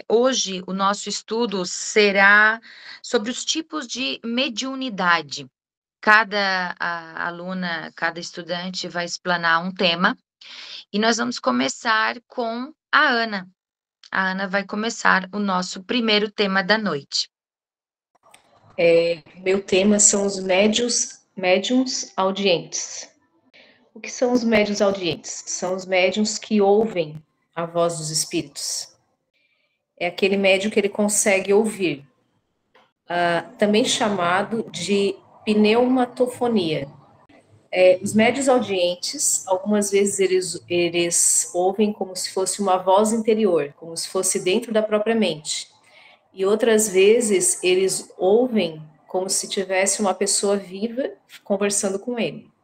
Hoje o nosso estudo será sobre os tipos de mediunidade. Aluna, cada estudante vai explanar um tema e nós vamos começar com a Ana. A Ana vai começar o nosso primeiro tema da noite. Meu tema são os médiuns audientes. O que são os médiuns audientes? São os médiuns que ouvem a voz dos espíritos. É aquele médium que ele consegue ouvir, também chamado de pneumatofonia. Os médiuns audientes, algumas vezes eles ouvem como se fosse uma voz interior, como se fosse dentro da própria mente. E outras vezes eles ouvem como se tivesse uma pessoa viva conversando com ele.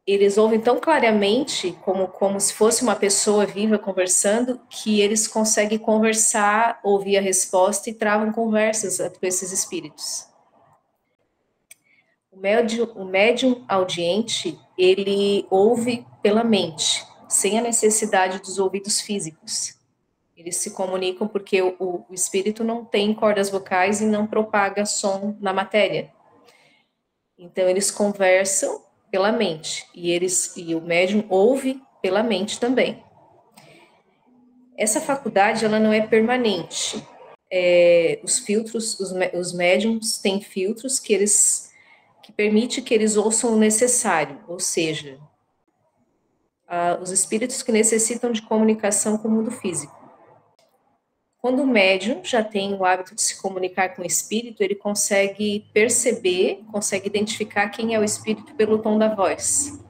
Eles ouvem tão claramente, como se fosse uma pessoa viva conversando, que eles conseguem conversar, ouvir a resposta e travam conversas com esses espíritos. O médium audiente, ele ouve pela mente, sem a necessidade dos ouvidos físicos. Eles se comunicam porque o espírito não tem cordas vocais e não propaga som na matéria. Então, eles conversam pela mente e o médium ouve pela mente também. Essa faculdade, ela não é permanente. Os filtros, os médiums têm filtros que permite que eles ouçam o necessário, ou seja, os espíritos que necessitam de comunicação com o mundo físico. Quando o médium já tem o hábito de se comunicar com o espírito, ele consegue perceber, consegue identificar quem é o espírito pelo tom da voz.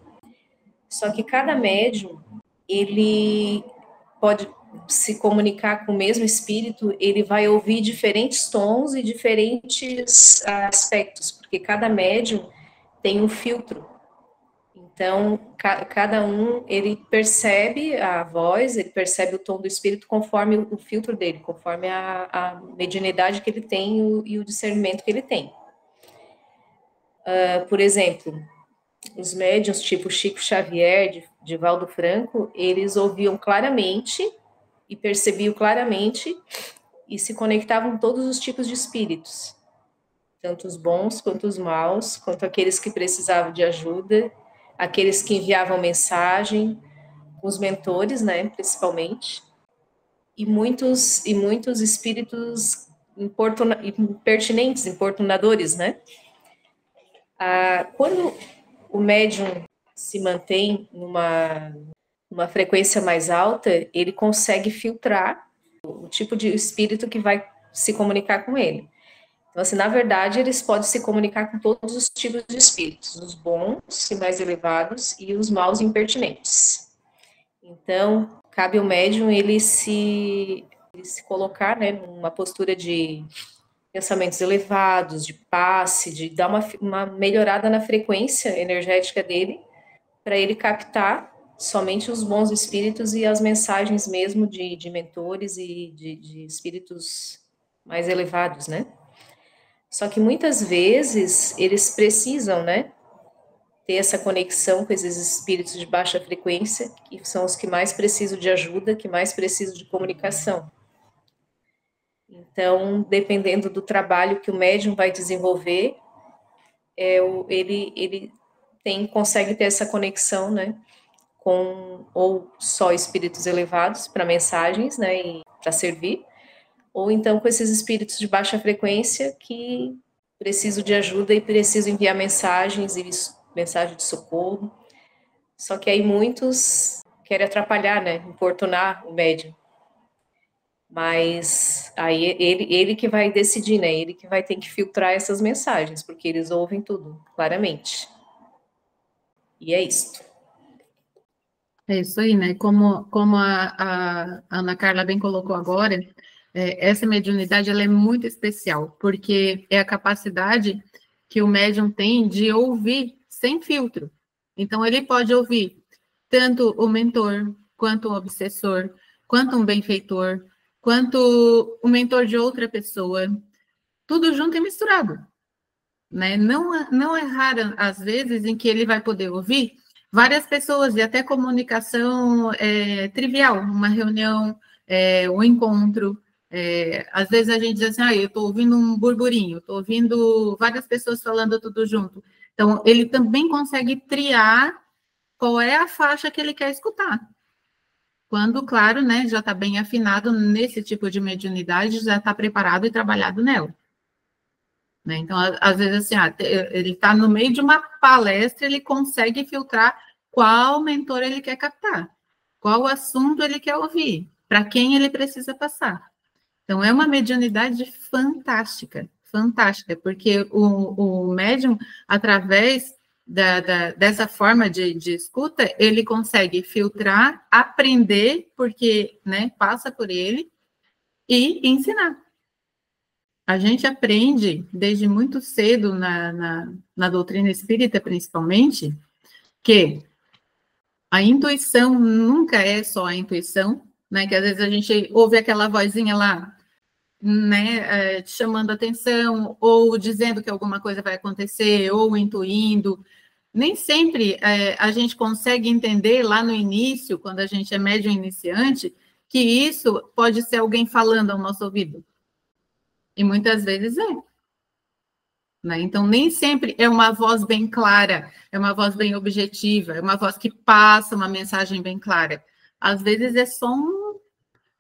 Só que cada médium, ele pode se comunicar com o mesmo espírito, ele vai ouvir diferentes tons e diferentes aspectos, porque cada médium tem um filtro. Então, cada um, ele percebe a voz, ele percebe o tom do espírito conforme o filtro dele, conforme a mediunidade que ele tem e o discernimento que ele tem. Por exemplo, os médiuns tipo Chico Xavier, Divaldo Franco, eles ouviam claramente e percebiam claramente e se conectavam com todos os tipos de espíritos, tanto os bons quanto os maus, quanto aqueles que precisavam de ajuda, aqueles que enviavam mensagem, os mentores, né, principalmente, e muitos espíritos impertinentes, importunadores, né? Quando o médium se mantém numa frequência mais alta, ele consegue filtrar o tipo de espírito que vai se comunicar com ele. Então, assim, na verdade, eles podem se comunicar com todos os tipos de espíritos, os bons e mais elevados e os maus e impertinentes. Então, cabe ao médium ele se colocar, né, numa postura de pensamentos elevados, de passe, de dar uma melhorada na frequência energética dele, para ele captar somente os bons espíritos e as mensagens mesmo de mentores e de espíritos mais elevados, né? Só que muitas vezes eles precisam, né, ter essa conexão com esses espíritos de baixa frequência, que são os que mais precisam de ajuda, que mais precisam de comunicação. Então, dependendo do trabalho que o médium vai desenvolver, ele consegue ter essa conexão, né, com ou só espíritos elevados para mensagens, né, e para servir, ou então com esses espíritos de baixa frequência que precisam de ajuda e precisam enviar mensagens e mensagem de socorro. Só que aí muitos querem atrapalhar, né, importunar o médium. Mas aí ele que vai decidir, né, ele que vai ter que filtrar essas mensagens, porque eles ouvem tudo, claramente. E é isto. É isso aí, né? Como a Ana Carla bem colocou agora, essa mediunidade ela é muito especial, porque é a capacidade que o médium tem de ouvir sem filtro. Então, ele pode ouvir tanto o mentor, quanto o obsessor, quanto um benfeitor, quanto o mentor de outra pessoa, tudo junto e misturado, né? Não é raro, às vezes, em que ele vai poder ouvir várias pessoas e até comunicação trivial, uma reunião, um encontro, Às vezes a gente diz assim, eu estou ouvindo um burburinho, estou ouvindo várias pessoas falando tudo junto. Então, ele também consegue triar qual é a faixa que ele quer escutar. Quando, claro, né, já está bem afinado nesse tipo de mediunidade, já está preparado e trabalhado nela. Né? Então, às vezes, assim, ele está no meio de uma palestra, ele consegue filtrar qual mentor ele quer captar, qual assunto ele quer ouvir, para quem ele precisa passar. Então, é uma mediunidade fantástica, fantástica, porque o médium, através dessa forma de escuta, ele consegue filtrar, aprender, porque, né, passa por ele, e ensinar. A gente aprende desde muito cedo na doutrina espírita, principalmente, que a intuição nunca é só a intuição, né? Que às vezes a gente ouve aquela vozinha lá, né, te chamando a atenção, ou dizendo que alguma coisa vai acontecer, ou intuindo. Nem sempre a gente consegue entender lá no início, quando a gente é médium iniciante, que isso pode ser alguém falando ao nosso ouvido. E muitas vezes é. Né? Então, nem sempre é uma voz bem clara, é uma voz bem objetiva, é uma voz que passa uma mensagem bem clara. Às vezes é só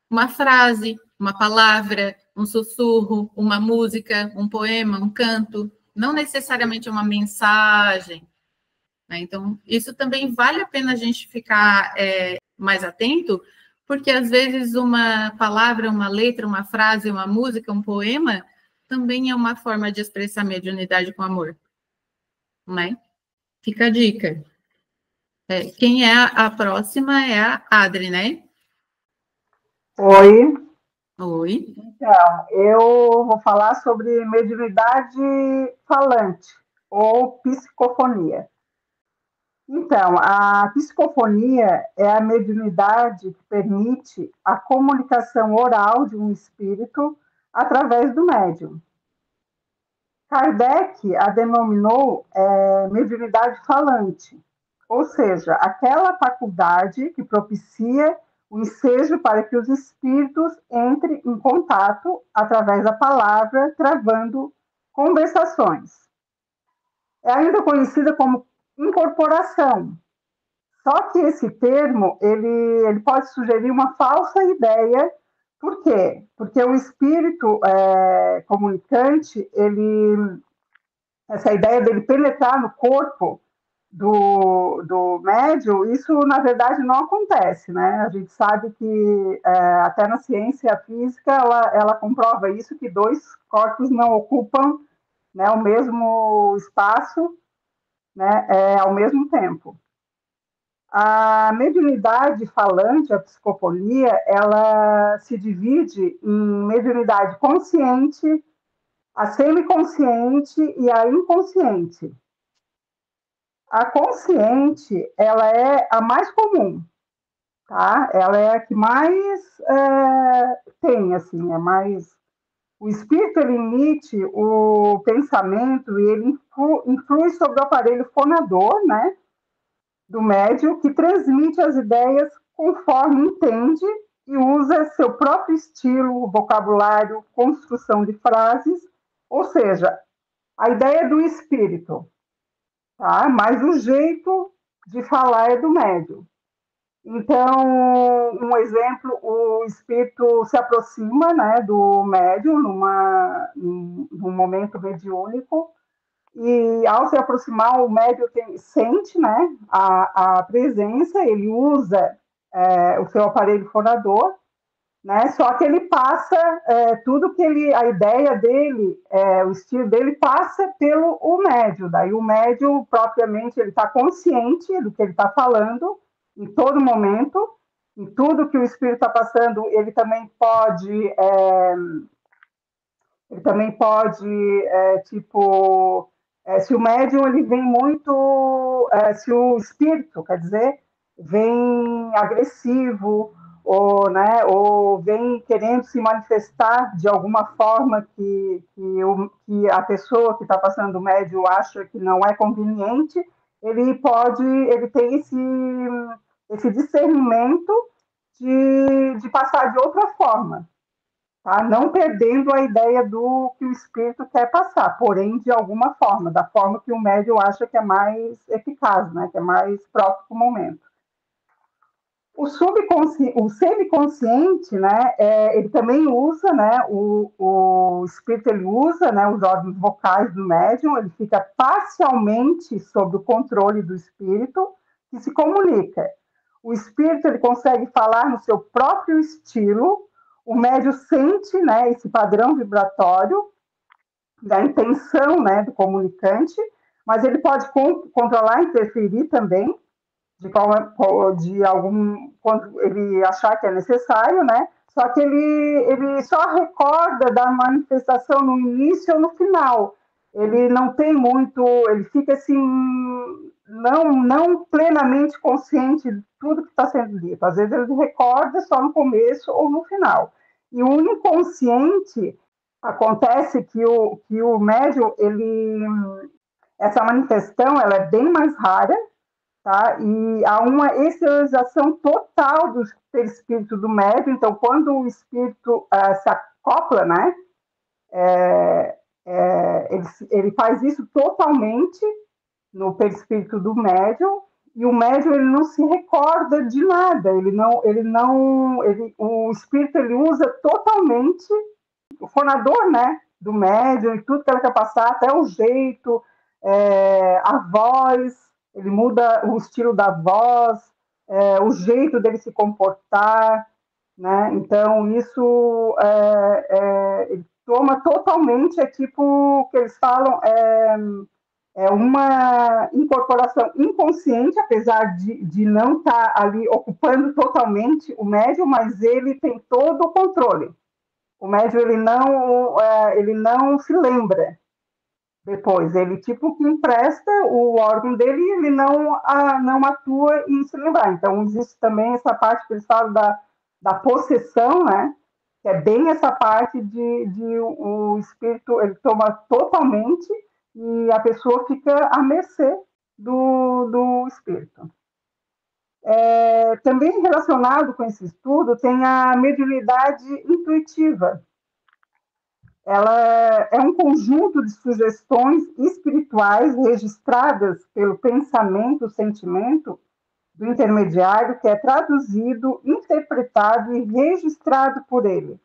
uma frase, uma palavra, um sussurro, uma música, um poema, um canto, não necessariamente uma mensagem. Né? Então, isso também vale a pena a gente ficar mais atento, porque às vezes uma palavra, uma letra, uma frase, uma música, um poema, também é uma forma de expressar mediunidade com amor. Né? Fica a dica. Quem é a próxima é a Adri, né? Oi. Oi. Então, eu vou falar sobre mediunidade falante ou psicofonia. Então, a psicofonia é a mediunidade que permite a comunicação oral de um espírito através do médium. Kardec a denominou mediunidade falante, ou seja, aquela faculdade que propicia o ensejo para que os espíritos entrem em contato através da palavra, travando conversações. É ainda conhecida como incorporação. Só que esse termo ele pode sugerir uma falsa ideia. Por quê? Porque o espírito comunicante, essa ideia dele penetrar no corpo do médium, isso na verdade não acontece, né? A gente sabe que até na ciência física ela comprova isso, que dois corpos não ocupam, né, o mesmo espaço, né, ao mesmo tempo. A mediunidade falante, a psicofonia, ela se divide em mediunidade consciente, a semiconsciente e a inconsciente. A consciente, ela é a mais comum, tá? Ela é a que mais tem, assim, é mais... O espírito, ele emite o pensamento e ele influi sobre o aparelho fonador, né, do médium, que transmite as ideias conforme entende e usa seu próprio estilo, vocabulário, construção de frases, ou seja, a ideia do espírito, tá? Mas o jeito de falar é do médium. Então, um exemplo, o espírito se aproxima, né, do médium num momento mediúnico, e ao se aproximar, o médium sente, né, a presença, ele usa o seu aparelho fonador, né, só que ele passa tudo que a ideia dele, o estilo dele passa pelo o médium. Daí o médium, propriamente, ele está consciente do que ele está falando em todo momento, em tudo que o espírito está passando, ele também pode, se o médium ele vem muito, se o espírito, quer dizer, vem agressivo, ou, né, ou vem querendo se manifestar de alguma forma que a pessoa que está passando o médium acha que não é conveniente, ele tem esse discernimento de passar de outra forma. tá? Não perdendo a ideia do que o espírito quer passar, porém, de alguma forma, da forma que o médium acha que é mais eficaz, né? Que é mais próprio para o momento. O semiconsciente, né, ele também usa, né, o espírito ele usa, né, os órgãos vocais do médium, ele fica parcialmente sob o controle do espírito que se comunica. O espírito ele consegue falar no seu próprio estilo, o médium sente, né, esse padrão vibratório da intenção, né, do comunicante, mas ele pode controlar, interferir também de algum, quando ele achar que é necessário, né? Só que ele só recorda da manifestação no início ou no final. Ele não tem muito, ele fica assim, não plenamente consciente de tudo que está sendo dito. Às vezes ele recorda só no começo ou no final. E o inconsciente acontece que o médium, essa manifestação, ela é bem mais rara, tá? E há uma exteriorização total do perispírito do médium. Então, quando o espírito se acopla, né, ele faz isso totalmente no perispírito do médium, e o médium ele não se recorda de nada, o espírito ele usa totalmente o fonador, né, do médium e tudo que ela quer passar, até o jeito, a voz, ele muda o estilo da voz, o jeito dele se comportar, né? Então isso ele toma totalmente, é tipo o que eles falam, é uma incorporação inconsciente, apesar de não estar ali ocupando totalmente o médium, mas ele tem todo o controle. O médium ele não se lembra depois, ele tipo que empresta o órgão dele e ele não atua em se lembrar. Então existe também essa parte que eles falam da possessão, né? Que é bem essa parte de o espírito ele toma totalmente e a pessoa fica à mercê do espírito. Também relacionado com esse estudo tem a mediunidade intuitiva. Ela é um conjunto de sugestões espirituais registradas pelo pensamento, sentimento do intermediário, que é traduzido, interpretado e registrado por ele,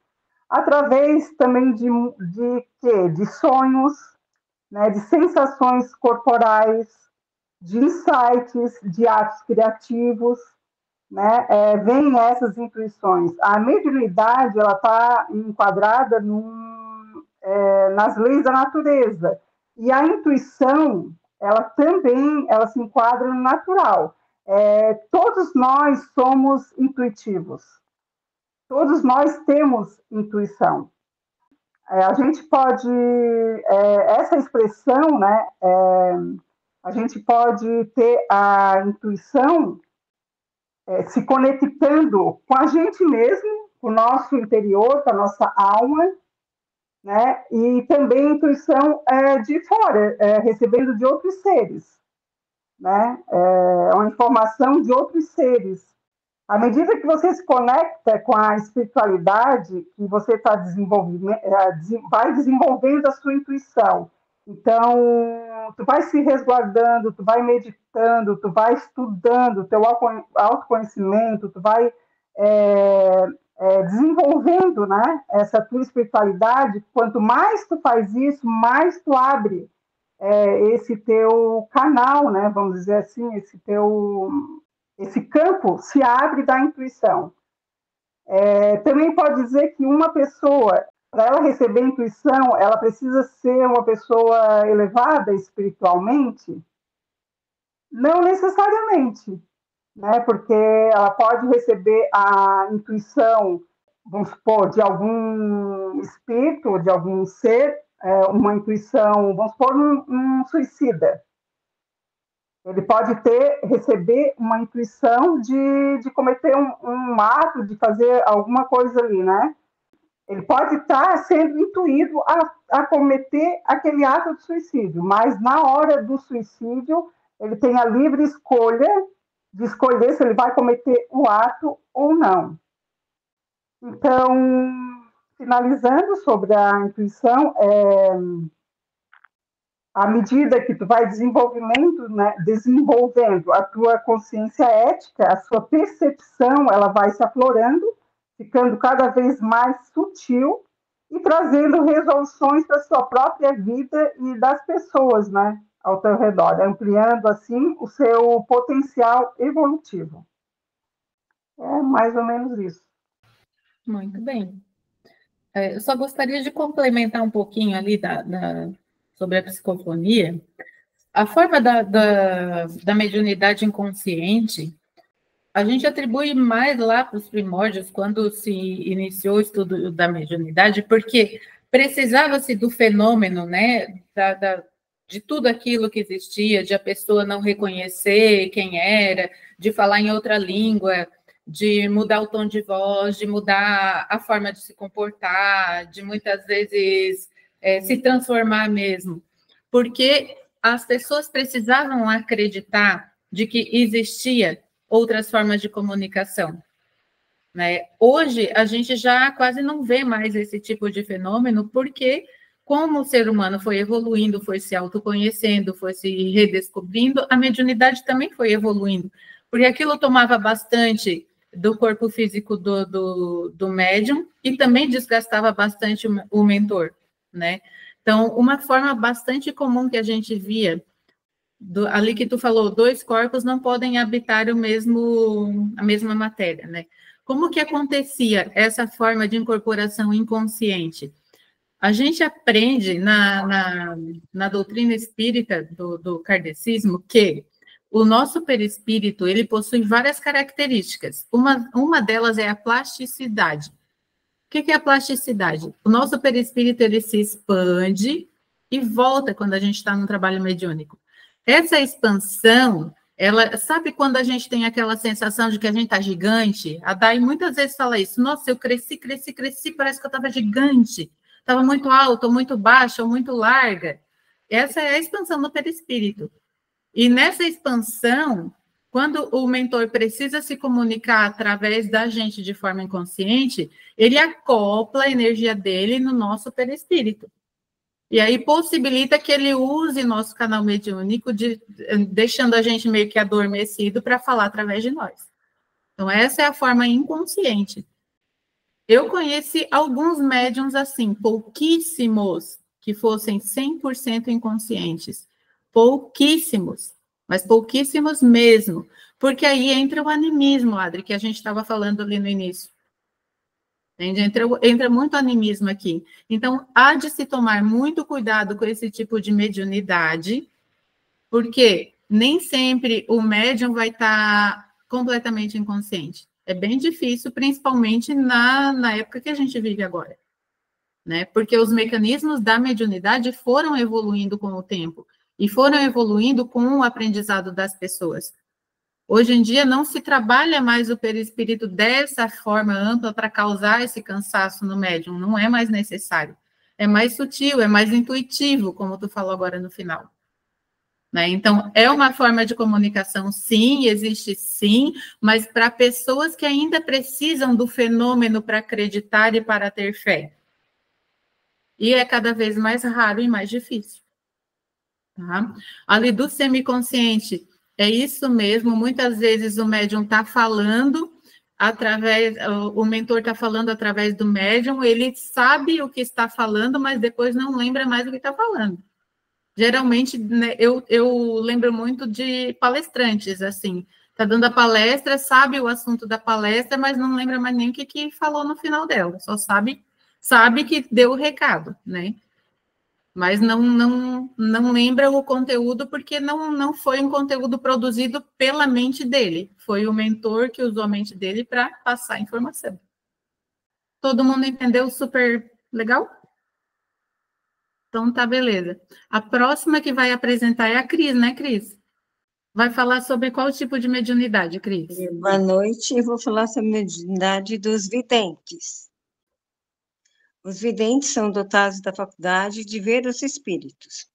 através também de sonhos, né, de sensações corporais, de insights, de atos criativos, né? Vêm essas intuições. A mediunidade ela está enquadrada nas leis da natureza, e a intuição ela também se enquadra no natural. Todos nós somos intuitivos, todos nós temos intuição. A gente pode, essa expressão, né, a gente pode ter a intuição se conectando com a gente mesmo, com o nosso interior, com a nossa alma, né? E também a intuição de fora, recebendo de outros seres, né? Uma informação de outros seres. À medida que você se conecta com a espiritualidade, que você vai desenvolvendo a sua intuição. Então, tu vai se resguardando, tu vai meditando, tu vai estudando teu autoconhecimento, tu vai desenvolvendo, né, essa tua espiritualidade. Quanto mais tu faz isso, mais tu abre esse teu canal, né, vamos dizer assim, esse campo se abre da intuição. Também pode dizer que uma pessoa, para ela receber intuição, ela precisa ser uma pessoa elevada espiritualmente? Não necessariamente, né? Porque ela pode receber a intuição, vamos supor, de algum espírito, de algum ser, uma intuição, vamos supor, um suicida. Ele pode receber uma intuição de cometer um ato, de fazer alguma coisa ali, né? Ele pode estar sendo intuído a cometer aquele ato de suicídio, mas na hora do suicídio, ele tem a livre escolha de escolher se ele vai cometer o ato ou não. Então, finalizando sobre a intuição, à medida que tu vai desenvolvendo a tua consciência ética, a sua percepção, ela vai se aflorando, ficando cada vez mais sutil e trazendo resoluções para a sua própria vida e das pessoas, né, ao teu redor, ampliando, assim, o seu potencial evolutivo. É mais ou menos isso. Muito bem. Eu só gostaria de complementar um pouquinho ali sobre a psicofonia. A forma da mediunidade inconsciente, a gente atribui mais lá para os primórdios, quando se iniciou o estudo da mediunidade, porque precisava-se do fenômeno, né, de tudo aquilo que existia, de a pessoa não reconhecer quem era, de falar em outra língua, de mudar o tom de voz, de mudar a forma de se comportar, de muitas vezes se transformar mesmo, porque as pessoas precisavam acreditar de que existia outras formas de comunicação, né? Hoje, a gente já quase não vê mais esse tipo de fenômeno, porque como o ser humano foi evoluindo, foi se autoconhecendo, foi se redescobrindo, a mediunidade também foi evoluindo, porque aquilo tomava bastante do corpo físico do médium e também desgastava bastante o mentor, né? Então, uma forma bastante comum que a gente via ali que tu falou, 2 corpos não podem habitar a mesma matéria, né? Como que acontecia essa forma de incorporação inconsciente? A gente aprende na doutrina espírita do kardecismo que o nosso perispírito, ele possui várias características. Uma delas é a plasticidade. O que é a plasticidade? O nosso perispírito, ele se expande e volta quando a gente está no trabalho mediúnico. Essa expansão, ela, sabe quando a gente tem aquela sensação de que a gente está gigante? A Dai muitas vezes fala isso. Nossa, eu cresci, parece que eu estava gigante. Estava muito alto, ou muito baixa, ou muito larga. Essa é a expansão do perispírito. E nessa expansão, quando o mentor precisa se comunicar através da gente de forma inconsciente, ele acopla a energia dele no nosso perispírito. E aí possibilita que ele use nosso canal mediúnico, deixando a gente meio que adormecido para falar através de nós. Então, essa é a forma inconsciente. Eu conheci alguns médiums assim, pouquíssimos que fossem 100% inconscientes. Pouquíssimos, mas pouquíssimos mesmo. Porque aí entra o animismo, Adri, que a gente estava falando ali no início. Entra muito animismo aqui. Então, há de se tomar muito cuidado com esse tipo de mediunidade, porque nem sempre o médium vai estar completamente inconsciente. É bem difícil, principalmente na época que a gente vive agora, né? Porque os mecanismos da mediunidade foram evoluindo com o tempo e foram evoluindo com o aprendizado das pessoas. Hoje em dia não se trabalha mais o perispírito dessa forma ampla para causar esse cansaço no médium, não é mais necessário. É mais sutil, é mais intuitivo, como tu falou agora no final. Né? Então, é uma forma de comunicação, sim, existe sim, mas para pessoas que ainda precisam do fenômeno para acreditar e para ter fé. E é cada vez mais raro e mais difícil. Tá? Ali do semiconsciente, é isso mesmo, muitas vezes o médium está falando o mentor está falando através do médium, ele sabe o que está falando, mas depois não lembra mais o que está falando. Geralmente, né, eu lembro muito de palestrantes, assim, está dando a palestra, sabe o assunto da palestra, mas não lembra mais nem o que falou no final dela, só sabe que deu o recado, né? Mas não lembra o conteúdo, porque não foi um conteúdo produzido pela mente dele, foi o mentor que usou a mente dele para passar a informação. Todo mundo entendeu? Super legal? Então tá, beleza. A próxima que vai apresentar é a Cris, né, Cris? Vai falar sobre qual tipo de mediunidade, Cris? Boa noite, eu vou falar sobre a mediunidade dos videntes. Os videntes são dotados da faculdade de ver os espíritos.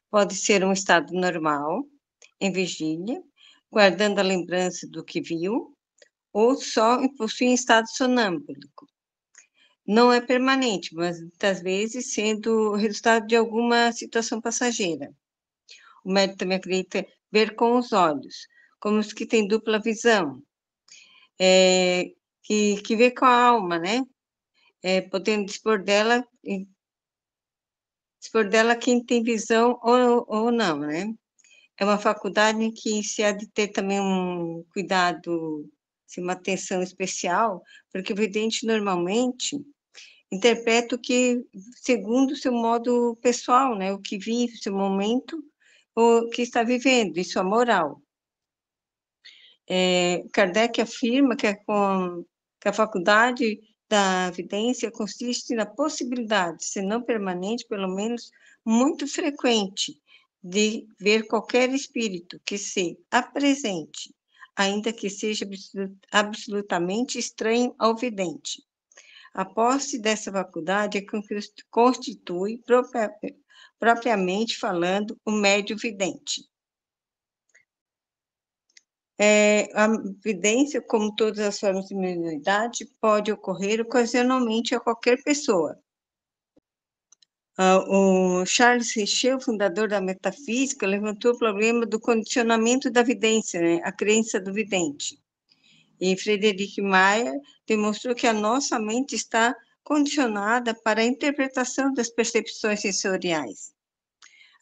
Pode ser um estado normal, em vigília, guardando a lembrança do que viu, ou só possuem estado sonâmbulico. não é permanente, mas muitas vezes sendo resultado de alguma situação passageira. O médium também acredita ver com os olhos, como os que têm dupla visão, que vê com a alma, né? Podendo dispor dela quem tem visão ou não, né? É uma faculdade em que se há de ter também um cuidado, assim, uma atenção especial, porque o vidente normalmente interpreta o que, segundo o seu modo pessoal, né? O que vive, o seu momento, o que está vivendo, isso é moral. Kardec afirma que a faculdade da vidência consiste na possibilidade, se não permanente, pelo menos muito frequente, de ver qualquer espírito que se apresente, ainda que seja absolutamente estranho ao vidente. A posse dessa faculdade é que constitui, propriamente falando, o médium vidente. A vidência, como todas as formas de mediunidade, pode ocorrer ocasionalmente a qualquer pessoa. O Charles Richer, fundador da metafísica, levantou o problema do condicionamento da vidência, né? A crença do vidente. E Frederic Mayer demonstrou que a nossa mente está condicionada para a interpretação das percepções sensoriais.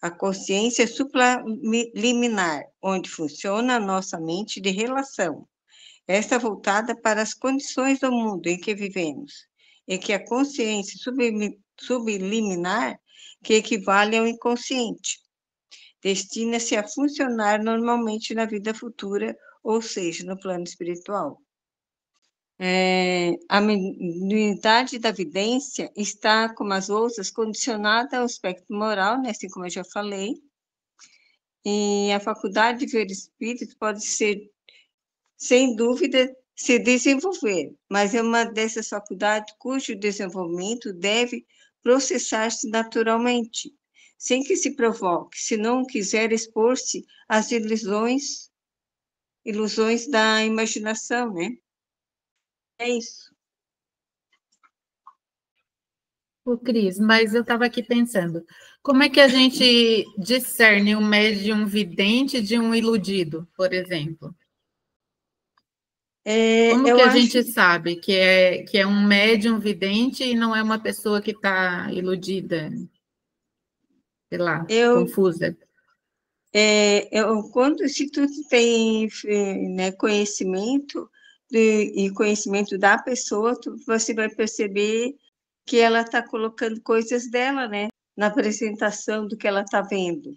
A consciência supraliminar, onde funciona a nossa mente de relação, esta voltada para as condições do mundo em que vivemos, e que a consciência subliminar, que equivale ao inconsciente, destina-se a funcionar normalmente na vida futura, ou seja, no plano espiritual. A mediunidade da vidência está, como as outras, condicionada ao aspecto moral, né, assim como eu já falei, e a faculdade de ver espíritos pode ser, sem dúvida, se desenvolver, mas é uma dessas faculdades cujo desenvolvimento deve processar-se naturalmente, sem que se provoque, se não quiser expor-se às ilusões da imaginação, né? É isso. Ô, Cris, mas eu estava aqui pensando, como é que a gente discerne um médium vidente de um iludido, por exemplo? Como que a gente sabe que é um médium vidente e não é uma pessoa que está iludida, sei lá, confusa? Se tu tem, né, conhecimento e conhecimento da pessoa, você vai perceber que ela está colocando coisas dela, né, na apresentação do que ela está vendo,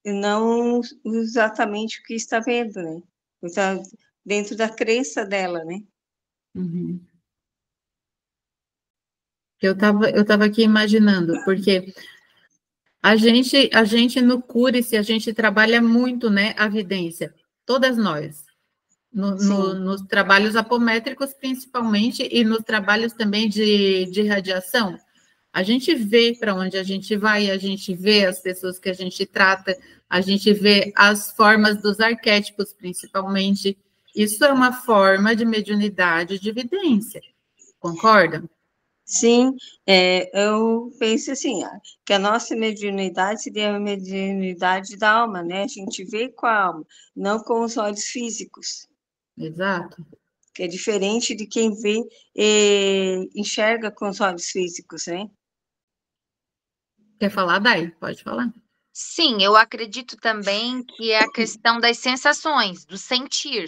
e não exatamente o que está vendo, né, está dentro da crença dela, né. Uhum. Eu tava aqui imaginando, porque a gente no Cúrice, a gente trabalha muito, né, a vidência, todas nós, nos trabalhos apométricos principalmente, e nos trabalhos também de radiação. A gente vê para onde a gente vai, a gente vê as pessoas que a gente trata, a gente vê as formas dos arquétipos, principalmente. Isso é uma forma de mediunidade de evidência, concordam? Sim, eu penso assim, que a nossa mediunidade seria a mediunidade da alma, né? A gente vê com a alma, não com os olhos físicos. Exato. Que é diferente de quem vê e enxerga com os olhos físicos, né? Quer falar, Dai? Pode falar. Sim, eu acredito também que é a questão das sensações, do sentir,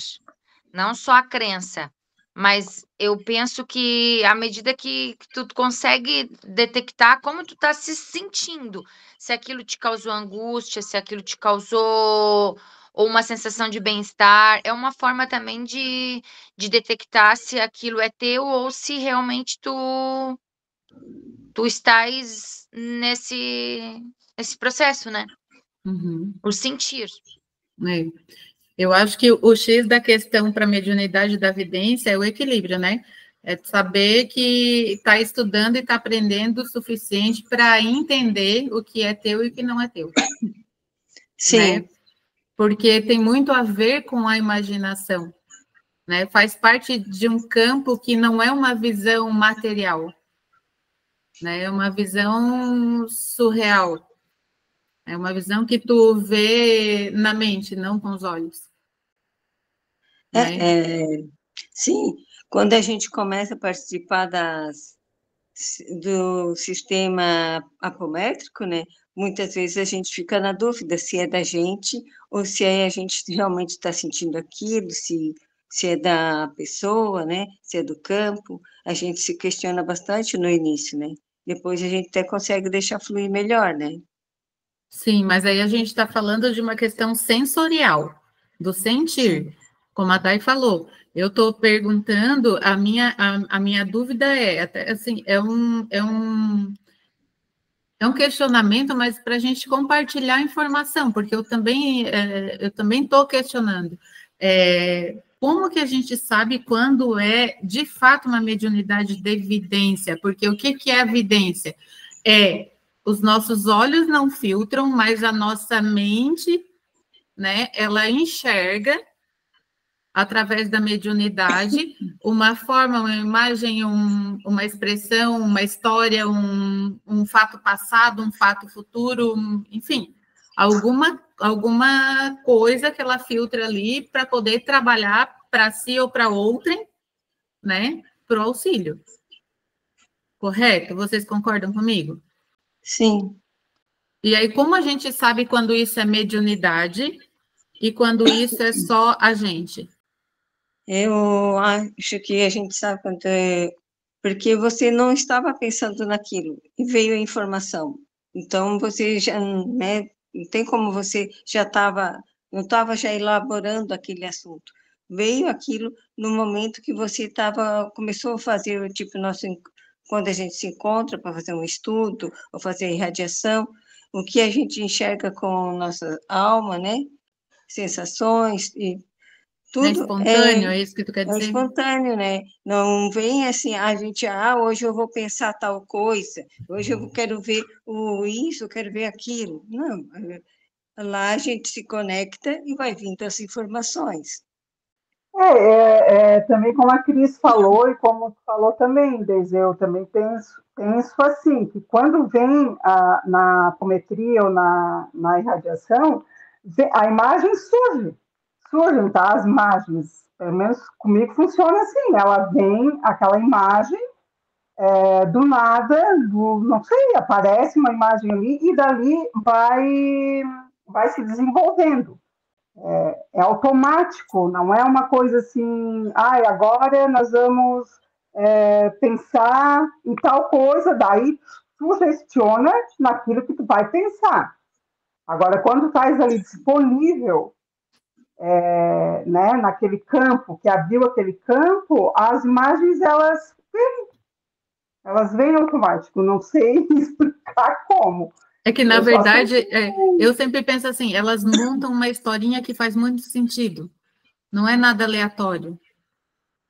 não só a crença. Mas eu penso que à medida que tu consegue detectar como tu tá se sentindo, se aquilo te causou angústia, se aquilo te causou ou uma sensação de bem-estar, é uma forma também de detectar se aquilo é teu ou se realmente tu estás nesse processo, né? Uhum. Por sentir. Eu acho que o X da questão para a mediunidade da vidência é o equilíbrio, né? É saber que está estudando e está aprendendo o suficiente para entender o que é teu e o que não é teu. Sim. Né? Porque tem muito a ver com a imaginação, né? Faz parte de um campo que não é uma visão material, né? É uma visão surreal. É uma visão que tu vê na mente, não com os olhos. Né? Sim, quando a gente começa a participar do sistema apométrico, né? Muitas vezes a gente fica na dúvida se é da gente ou se a gente realmente está sentindo aquilo, se é da pessoa, né? Se é do campo. A gente se questiona bastante no início, né? Depois a gente até consegue deixar fluir melhor, né? Sim, mas aí a gente está falando de uma questão sensorial, do sentir. Como a Thay falou, eu estou perguntando, a minha dúvida é, até, assim, é um questionamento, mas para a gente compartilhar informação, porque eu também estou questionando. Como que a gente sabe quando é, de fato, uma mediunidade de evidência? Porque o que é evidência? Os nossos olhos não filtram, mas a nossa mente, né, ela enxerga, através da mediunidade, uma forma, uma imagem, uma expressão, uma história, um fato passado, um fato futuro, enfim, alguma coisa que ela filtra ali para poder trabalhar para si ou para outrem, né, para o auxílio. Correto? Vocês concordam comigo? Sim. E aí, como a gente sabe quando isso é mediunidade e quando isso é só a gente? Eu acho que a gente sabe quando porque você não estava pensando naquilo e veio a informação. Então você já, né, não tem como você não estava já elaborando aquele assunto. Veio aquilo no momento que você começou a fazer tipo quando a gente se encontra para fazer um estudo ou fazer irradiação, o que a gente enxerga com nossa alma, né? Sensações e É tudo espontâneo, é isso que tu quer dizer? espontâneo, né? Não vem assim, a gente, hoje eu vou pensar tal coisa, hoje eu quero ver isso, eu quero ver aquilo. Não, lá a gente se conecta e vai vindo as informações. Também como a Cris falou e como tu falou também, Deise, eu também penso assim, que quando vem na apometria ou na irradiação, a imagem surgem, tá? As imagens, pelo menos comigo funciona assim, ela vem, aquela imagem, do nada, não sei, aparece uma imagem ali e dali vai se desenvolvendo. É automático, não é uma coisa assim, agora nós vamos pensar em tal coisa, daí sugestiona naquilo que tu vai pensar. Agora, quando estás ali disponível, né, naquele campo, que abriu aquele campo, as imagens, elas vêm automático, não sei explicar como. É que, na verdade, eu sempre penso assim, elas montam uma historinha que faz muito sentido, não é nada aleatório.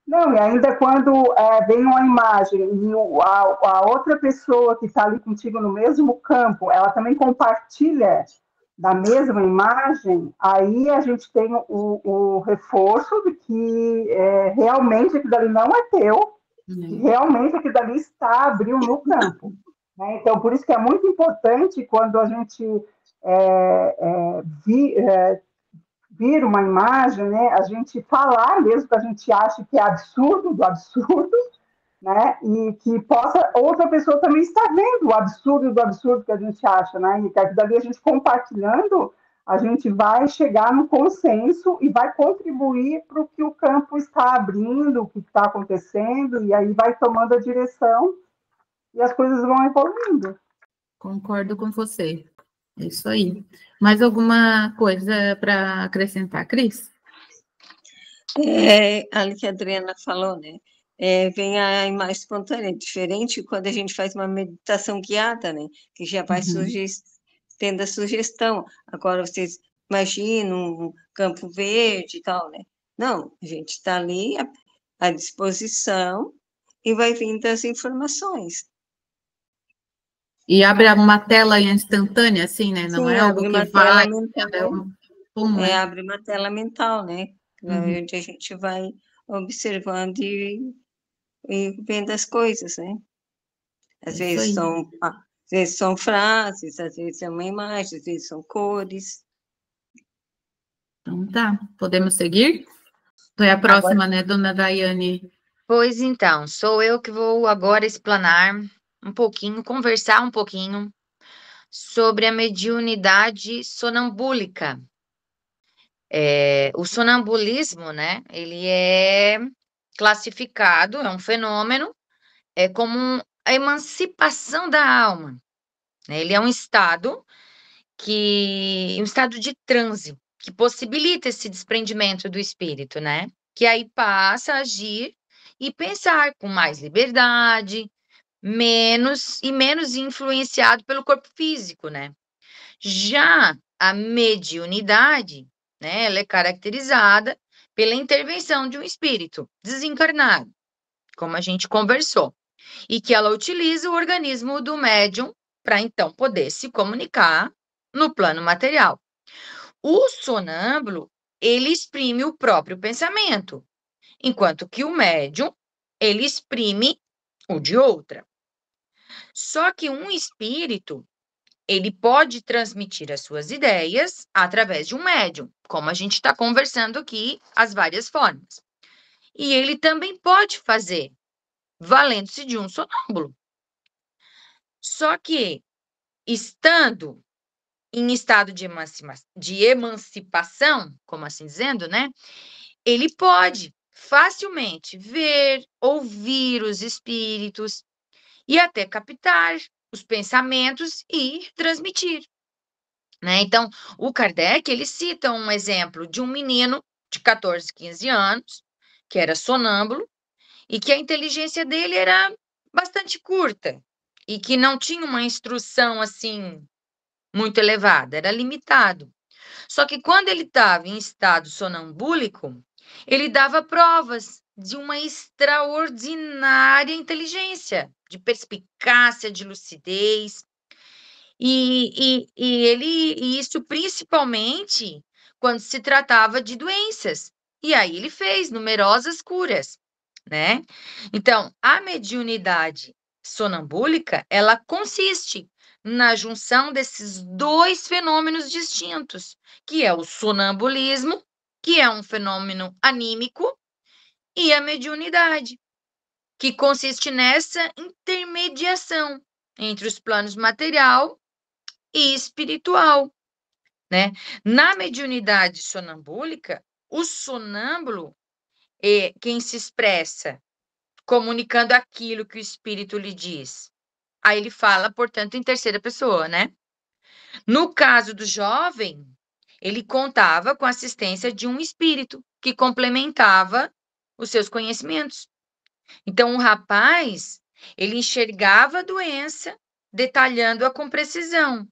Não, e ainda quando vem uma imagem e a outra pessoa que está ali contigo no mesmo campo, ela também compartilha da mesma imagem, aí a gente tem o reforço de que realmente aquilo dali não é teu, que realmente aquilo dali abriu no campo. Né? Então, por isso que é muito importante quando a gente vir uma imagem, né, a gente falar mesmo que a gente acha que é absurdo do absurdo, né, e que possa outra pessoa também estar vendo o absurdo do absurdo que a gente acha, né, e que daí a gente compartilhando, a gente vai chegar no consenso e vai contribuir para o que o campo está abrindo, o que está acontecendo, e aí vai tomando a direção e as coisas vão evoluindo. Concordo com você. É isso aí. Mais alguma coisa para acrescentar, Cris? Ali que a Adriana falou, né? Vem a imagem espontânea, diferente quando a gente faz uma meditação guiada, né? Que já vai tendo a sugestão. Agora, vocês imaginam um campo verde e tal, né? Não, a gente está ali à disposição e vai vindo as informações. E abre uma tela instantânea, assim, né? Não Sim, é algo que vai... Abre uma tela mental, né? Onde a gente vai observando e vendo as coisas, né? Às É isso aí. às vezes são frases, às vezes é uma imagem, às vezes são cores. Então tá, podemos seguir? Tu é a próxima, né, dona Daiane? Pois então, sou eu que vou agora explanar um pouquinho, conversar um pouquinho sobre a mediunidade sonambúlica. O sonambulismo, né, ele é classificado, é um fenômeno, como a emancipação da alma, né? Ele é um estado um estado de transe, que possibilita esse desprendimento do espírito, né? Que aí passa a agir e pensar com mais liberdade, menos influenciado pelo corpo físico, né? Já a mediunidade, né, ela é caracterizada pela intervenção de um espírito desencarnado, como a gente conversou, e que ela utiliza o organismo do médium para então poder se comunicar no plano material. O sonâmbulo, ele exprime o próprio pensamento, enquanto que o médium, ele exprime o de outra. Só que um espírito, ele pode transmitir as suas ideias através de um médium, como a gente está conversando aqui, as várias formas. E ele também pode fazer, valendo-se de um sonâmbulo. Só que, estando em estado de emancipação, como assim dizendo, né? Ele pode facilmente ver, ouvir os espíritos e até captar os pensamentos e transmitir, né? Então, o Kardec, ele cita um exemplo de um menino de 14, 15 anos, que era sonâmbulo, e que a inteligência dele era bastante curta, e que não tinha uma instrução, assim, muito elevada, era limitado. Só que quando ele estava em estado sonambúlico, ele dava provas de uma extraordinária inteligência, de perspicácia, de lucidez, e isso principalmente quando se tratava de doenças. E aí ele fez numerosas curas, né? Então, a mediunidade sonambúlica, ela consiste na junção desses dois fenômenos distintos, que é o sonambulismo, que é um fenômeno anímico, e a mediunidade, que consiste nessa intermediação entre os planos material e espiritual, né? Na mediunidade sonambúlica, o sonâmbulo é quem se expressa comunicando aquilo que o espírito lhe diz. Aí ele fala, portanto, em terceira pessoa, né? No caso do jovem, ele contava com a assistência de um espírito que complementava os seus conhecimentos. Então, o rapaz, ele enxergava a doença, detalhando-a com precisão,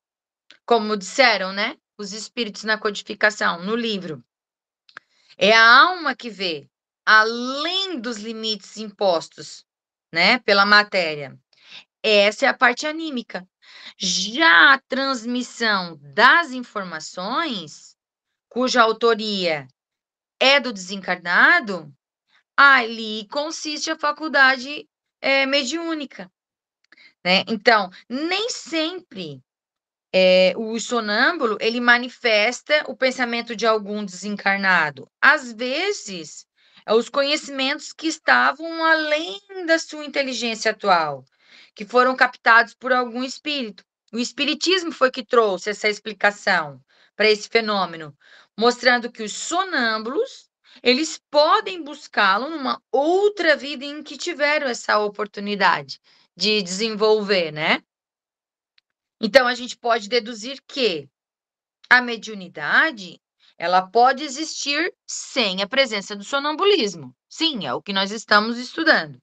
como disseram, né? Os espíritos na codificação, no livro. É a alma que vê, além dos limites impostos, né, pela matéria. Essa é a parte anímica. Já a transmissão das informações, cuja autoria é do desencarnado, ali consiste a faculdade mediúnica, né? Então, nem sempre o sonâmbulo, ele manifesta o pensamento de algum desencarnado. Às vezes, os conhecimentos que estavam além da sua inteligência atual, que foram captados por algum espírito. O espiritismo foi que trouxe essa explicação para esse fenômeno, mostrando que os sonâmbulos, eles podem buscá-lo numa outra vida em que tiveram essa oportunidade de desenvolver, né? Então, a gente pode deduzir que a mediunidade, ela pode existir sem a presença do sonambulismo. Sim, é o que nós estamos estudando.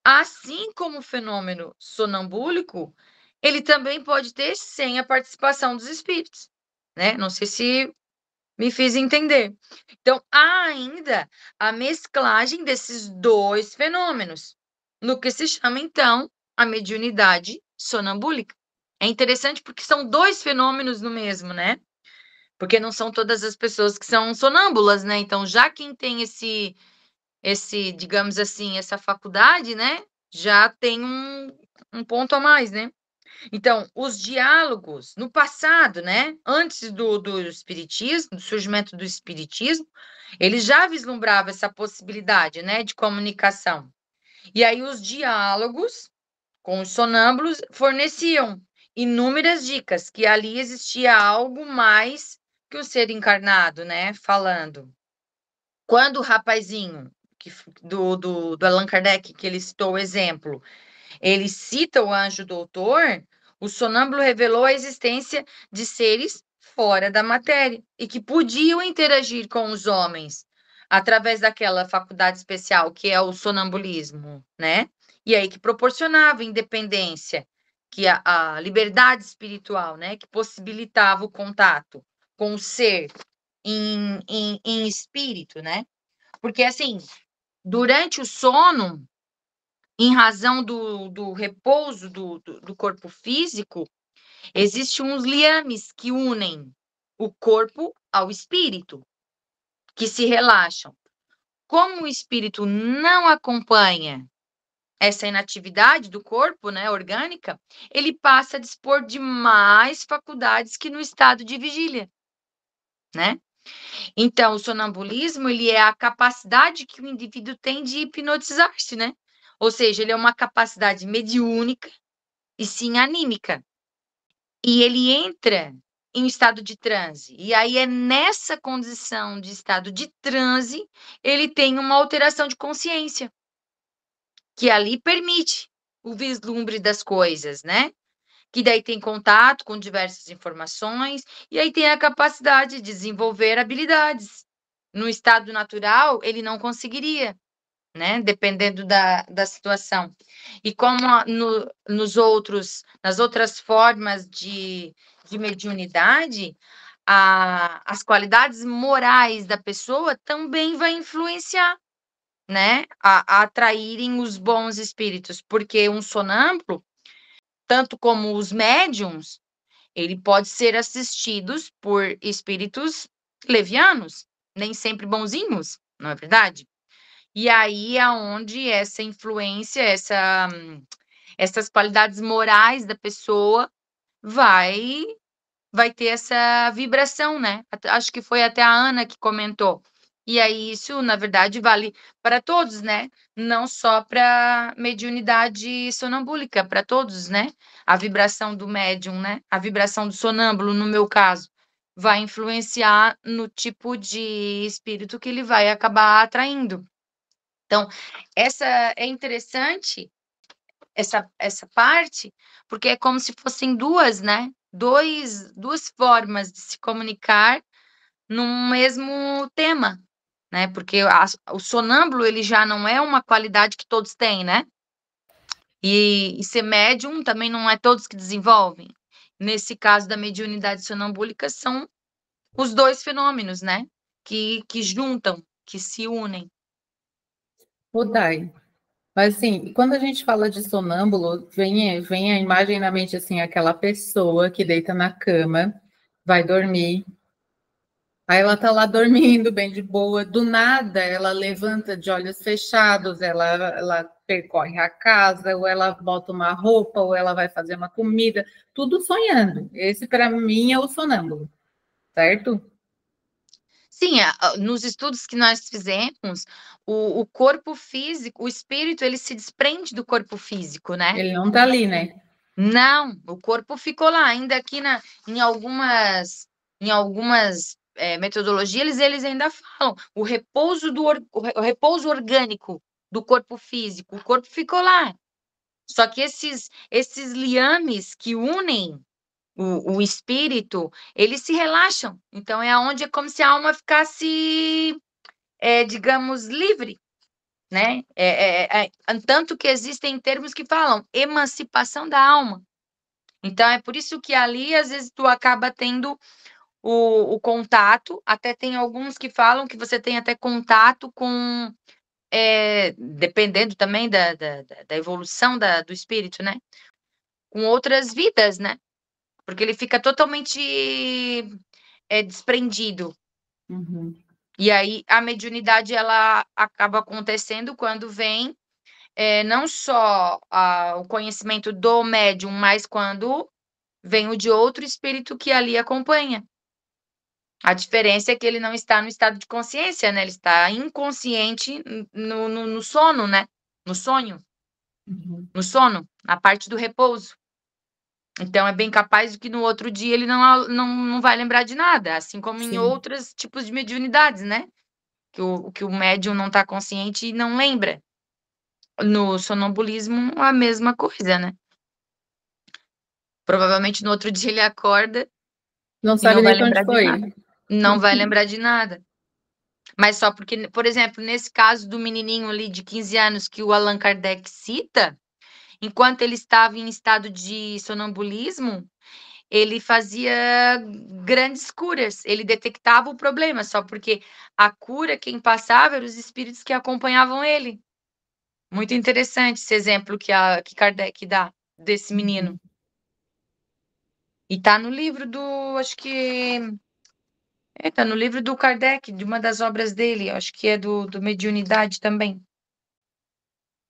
Assim como o fenômeno sonambúlico, ele também pode ter sem a participação dos espíritos, né? Não sei se me fiz entender. Então, há ainda a mesclagem desses dois fenômenos, no que se chama, então, a mediunidade sonambúlica. É interessante porque são dois fenômenos no mesmo, né? Porque não são todas as pessoas que são sonâmbulas, né? Então, já quem tem digamos assim, essa faculdade, né, já tem um ponto a mais, né? Então, os diálogos no passado, né, antes do espiritismo, do surgimento do espiritismo, ele já vislumbrava essa possibilidade, né, de comunicação. E aí os diálogos com os sonâmbulos forneciam inúmeras dicas que ali existia algo mais que o ser encarnado, né, falando. Quando o rapazinho do Allan Kardec, que ele citou o exemplo, ele cita o anjo doutor, o sonâmbulo revelou a existência de seres fora da matéria e que podiam interagir com os homens através daquela faculdade especial que é o sonambulismo, né? E aí que proporcionava independência, que a liberdade espiritual, né? Que possibilitava o contato com o ser em espírito, né? Porque assim, durante o sono, em razão do repouso do corpo físico, existem uns liames que unem o corpo ao espírito, que se relaxam. Como o espírito não acompanha essa inatividade do corpo, né, orgânica, ele passa a dispor de mais faculdades que no estado de vigília, né? Então, o sonambulismo, ele é a capacidade que o indivíduo tem de hipnotizar-se, né? Ou seja, ele é uma capacidade mediúnica e sim anímica. E ele entra em estado de transe. E aí é nessa condição de estado de transe, ele tem uma alteração de consciência, que ali permite o vislumbre das coisas, né? Que daí tem contato com diversas informações, e aí tem a capacidade de desenvolver habilidades. No estado natural, ele não conseguiria, né? Dependendo da situação. E como nas outras formas de mediunidade, as qualidades morais da pessoa também vai influenciar, né? A atraírem os bons espíritos, porque um sonâmbulo, tanto como os médiums, ele pode ser assistido por espíritos levianos, nem sempre bonzinhos, não é verdade? E aí é onde essa influência, essas qualidades morais da pessoa vai ter essa vibração, né? Acho que foi até a Ana que comentou. E aí isso, na verdade, vale para todos, né? Não só para mediunidade sonambúlica, para todos, né? A vibração do médium, né? A vibração do sonâmbulo, no meu caso, vai influenciar no tipo de espírito que ele vai acabar atraindo. Então, essa é interessante, essa parte, porque é como se fossem duas, né? Duas formas de se comunicar num mesmo tema, né? Porque o sonâmbulo, ele já não é uma qualidade que todos têm, né? E ser médium também não é todos que desenvolvem. Nesse caso da mediunidade sonambúlica, são os dois fenômenos, né? Que juntam, que se unem. O Dai. Mas assim, quando a gente fala de sonâmbulo, vem a imagem na mente assim, aquela pessoa que deita na cama, vai dormir, aí ela tá lá dormindo bem de boa, do nada ela levanta de olhos fechados, ela percorre a casa, ou ela bota uma roupa, ou ela vai fazer uma comida, tudo sonhando. Esse para mim é o sonâmbulo, certo? Sim, nos estudos que nós fizemos, o corpo físico, o espírito, ele se desprende do corpo físico, né? Ele não tá ali, né? Não, o corpo ficou lá. Ainda aqui em algumas metodologias, eles ainda falam o repouso o repouso orgânico do corpo físico. O corpo ficou lá. Só que esses liames que unem o espírito, eles se relaxam. Então, é onde é como se a alma ficasse, digamos, livre, né? Tanto que existem termos que falam emancipação da alma. Então, é por isso que ali, às vezes, tu acaba tendo o contato, até tem alguns que falam que você tem até contato com, dependendo também da evolução do espírito, né? Com outras vidas, né? Porque ele fica totalmente desprendido. Uhum. E aí a mediunidade ela acaba acontecendo quando vem não só o conhecimento do médium, mas quando vem o de outro espírito que ali acompanha. A diferença é que ele não está no estado de consciência, né? Ele está inconsciente no sono, né? No sonho, no sono, na parte do repouso. Então, é bem capaz de que no outro dia ele não vai lembrar de nada, assim como em Sim. outros tipos de mediunidades, né? Que o médium não está consciente e não lembra. No sonambulismo, a mesma coisa, né? Provavelmente no outro dia ele acorda Não e sabe não vai nem pra onde lembrar de nada. foi. Não vai lembrar de nada. Mas só porque, por exemplo, nesse caso do menininho ali de 15 anos que o Allan Kardec cita, enquanto ele estava em estado de sonambulismo, ele fazia grandes curas, ele detectava o problema, só porque a cura quem passava eram os espíritos que acompanhavam ele. Muito interessante esse exemplo que Kardec dá desse menino. E tá no livro acho que tá no livro do Kardec, de uma das obras dele, acho que é do Mediunidade também.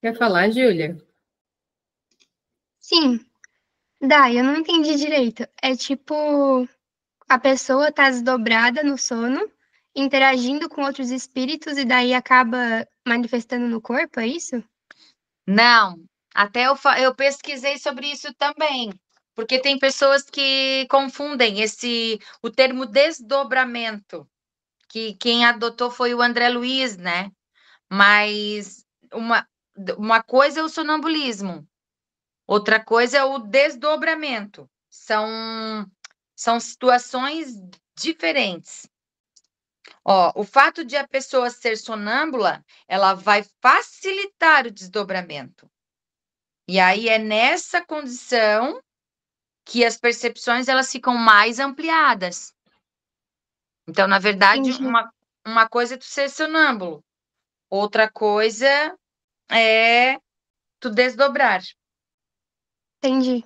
Quer falar, Júlia? Sim, Dai, eu não entendi direito. É tipo, a pessoa tá desdobrada no sono, interagindo com outros espíritos e daí acaba manifestando no corpo, é isso? Não, até eu pesquisei sobre isso também, porque tem pessoas que confundem o termo desdobramento, que quem adotou foi o André Luiz, né? Mas uma coisa é o sonambulismo, outra coisa é o desdobramento. São situações diferentes. Ó, o fato de a pessoa ser sonâmbula, ela vai facilitar o desdobramento. E aí é nessa condição que as percepções elas ficam mais ampliadas. Então, na verdade, Entendi. uma coisa é tu ser sonâmbulo, outra coisa é tu desdobrar. Entendi.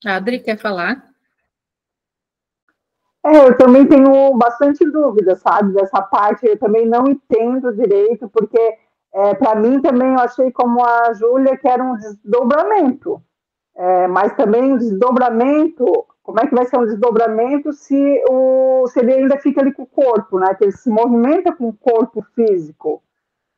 Adri, quer falar? Eu também tenho bastante dúvida, sabe, dessa parte. Eu também não entendo direito, porque para mim também eu achei como a Júlia que era um desdobramento. Mas também um desdobramento, como é que vai ser um desdobramento se ele ainda fica ali com o corpo, né? Que ele se movimenta com o corpo físico,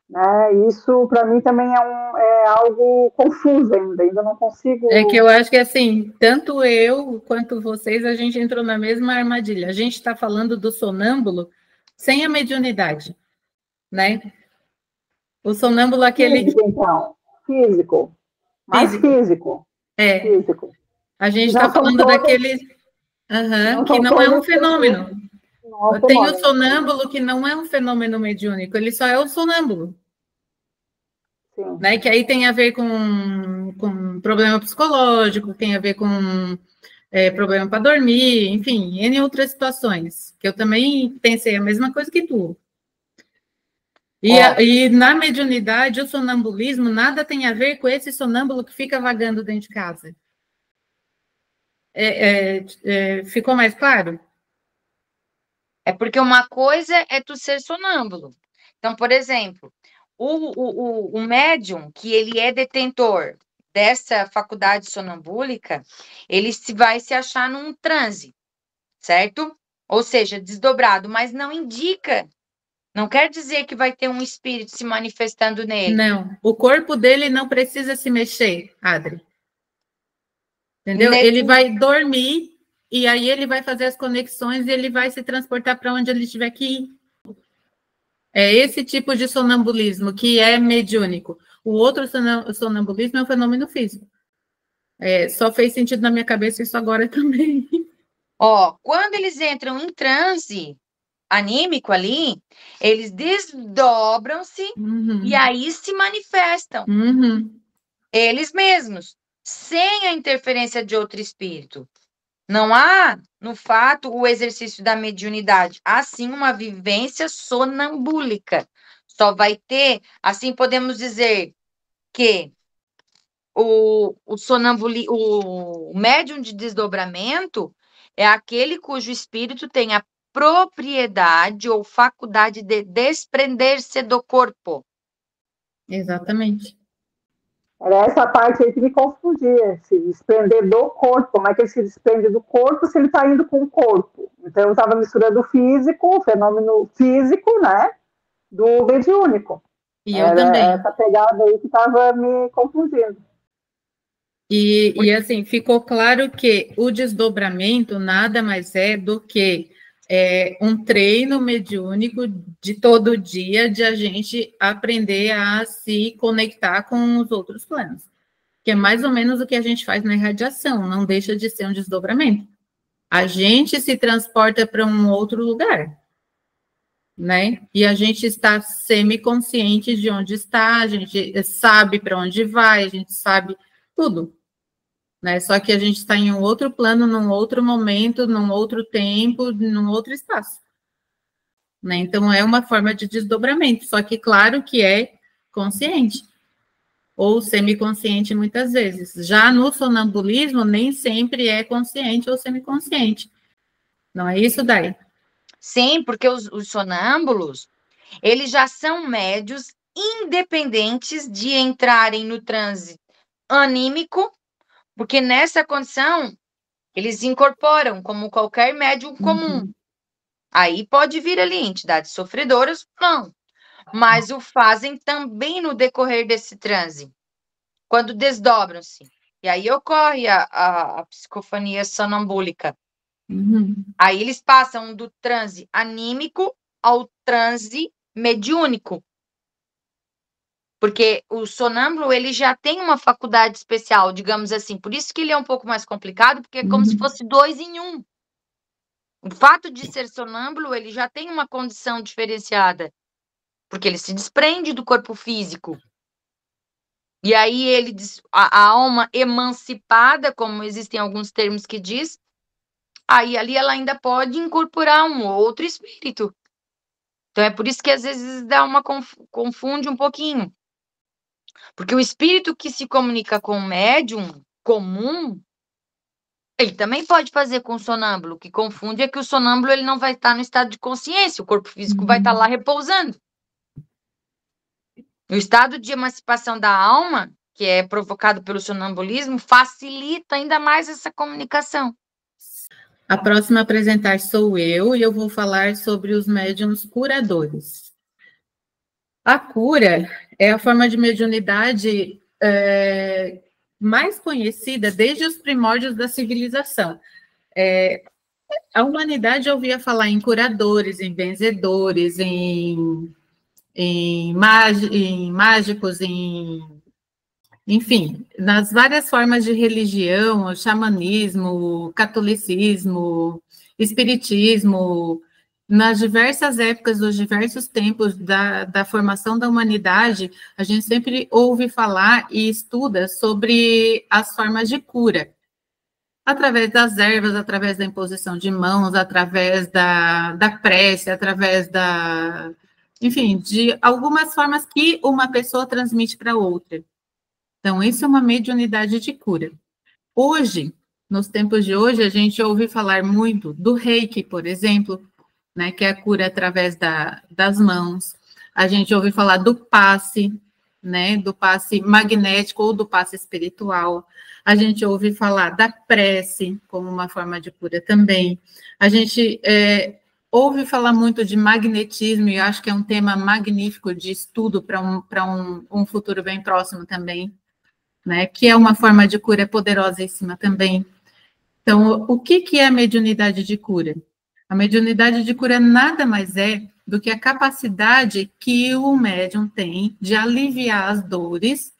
né? Isso para mim também é algo confuso ainda não consigo. É que eu acho que, assim, tanto eu quanto vocês, a gente entrou na mesma armadilha. A gente está falando do sonâmbulo sem a mediunidade, né? O sonâmbulo, aquele Físico, então. Físico. Mais físico. físico. É, Físico. a gente Que está não são falando todos, daquele não que são não é um todas pessoas. fenômeno. Não é um Tem o fenômeno. sonâmbulo que não é um fenômeno mediúnico, ele só é o sonâmbulo. Sim. Né? Que aí tem a ver com problema psicológico, tem a ver com problema para dormir, enfim, N outras situações, que eu também pensei a mesma coisa que tu. E na mediunidade, o sonambulismo nada tem a ver com esse sonâmbulo que fica vagando dentro de casa. Ficou mais claro? É porque uma coisa é tu ser sonâmbulo. Então, por exemplo, o médium, que ele é detentor dessa faculdade sonambúlica, ele vai se achar num transe, certo? Ou seja, desdobrado, mas não indica, não quer dizer que vai ter um espírito se manifestando nele. Não, o corpo dele não precisa se mexer, Adri. Entendeu? Ele vai dormir e aí ele vai fazer as conexões e ele vai se transportar para onde ele tiver que ir. É esse tipo de sonambulismo que é mediúnico. O outro sonambulismo é um fenômeno físico. Só fez sentido na minha cabeça isso agora também. Quando eles entram em transe anímico ali, eles desdobram-se e aí se manifestam. Eles mesmos, sem a interferência de outro espírito. Não há, no fato, o exercício da mediunidade, há sim uma vivência sonambúlica. Só vai ter, assim podemos dizer que o médium de desdobramento é aquele cujo espírito tem a propriedade ou faculdade de desprender-se do corpo. Exatamente. Era essa parte aí que me confundia, se desprender do corpo. Como é que ele se desprende do corpo se ele está indo com o corpo? Então, eu estava misturando o físico, o fenômeno físico, né, do mediúnico. E eu também. Essa pegada aí que estava me confundindo. E assim, ficou claro que o desdobramento nada mais é do que um treino mediúnico de todo dia, de a gente aprender a se conectar com os outros planos. Que é mais ou menos o que a gente faz na irradiação, não deixa de ser um desdobramento. A gente se transporta para um outro lugar, né? E a gente está semi-consciente de onde está, a gente sabe para onde vai, a gente sabe tudo. Né? Só que a gente está em um outro plano, num outro momento, num outro tempo, num outro espaço. Né? Então, é uma forma de desdobramento, só que claro que é consciente, ou semiconsciente muitas vezes. Já no sonambulismo, nem sempre é consciente ou semiconsciente. Não é isso, Dai? Sim, porque os sonâmbulos, eles já são médios independentes de entrarem no transe anímico, porque nessa condição, eles incorporam como qualquer médium comum. Uhum. Aí pode vir ali entidades sofredoras, não. Mas o fazem também no decorrer desse transe, quando desdobram-se. E aí ocorre a psicofania sonambúlica. Uhum. Aí eles passam do transe anímico ao transe mediúnico. Porque o sonâmbulo, ele já tem uma faculdade especial, digamos assim. Por isso que ele é um pouco mais complicado, porque é como se fosse 2 em 1. O fato de ser sonâmbulo, ele já tem uma condição diferenciada, porque ele se desprende do corpo físico. E aí ele a alma emancipada, como existem alguns termos que diz, aí ali ela ainda pode incorporar um outro espírito. Então é por isso que às vezes dá uma confunde um pouquinho. Porque o espírito que se comunica com o médium comum, ele também pode fazer com o sonâmbulo. O que confunde é que o sonâmbulo ele não vai estar no estado de consciência, o corpo físico vai estar lá repousando. O estado de emancipação da alma, que é provocado pelo sonambulismo, facilita ainda mais essa comunicação. A próxima a apresentar sou eu, e eu vou falar sobre os médiuns curadores. A cura é a forma de mediunidade mais conhecida desde os primórdios da civilização. A humanidade ouvia falar em curadores, em benzedores, em mágicos, enfim, nas várias formas de religião, xamanismo, catolicismo, espiritismo, nas diversas épocas, dos diversos tempos da formação da humanidade, a gente sempre ouve falar e estuda sobre as formas de cura, através das ervas, através da imposição de mãos, através da prece, através enfim, de algumas formas que uma pessoa transmite para outra. Então, isso é uma mediunidade de cura. Hoje, nos tempos de hoje, a gente ouve falar muito do reiki, por exemplo, né, que é a cura através das mãos. A gente ouve falar do passe, né, do passe magnético ou do passe espiritual. A gente ouve falar da prece como uma forma de cura também. A gente ouve falar muito de magnetismo, e acho que é um tema magnífico de estudo para um futuro bem próximo também, né, que é uma forma de cura poderosíssima também. Então, o que é a mediunidade de cura? A mediunidade de cura nada mais é do que a capacidade que o médium tem de aliviar as dores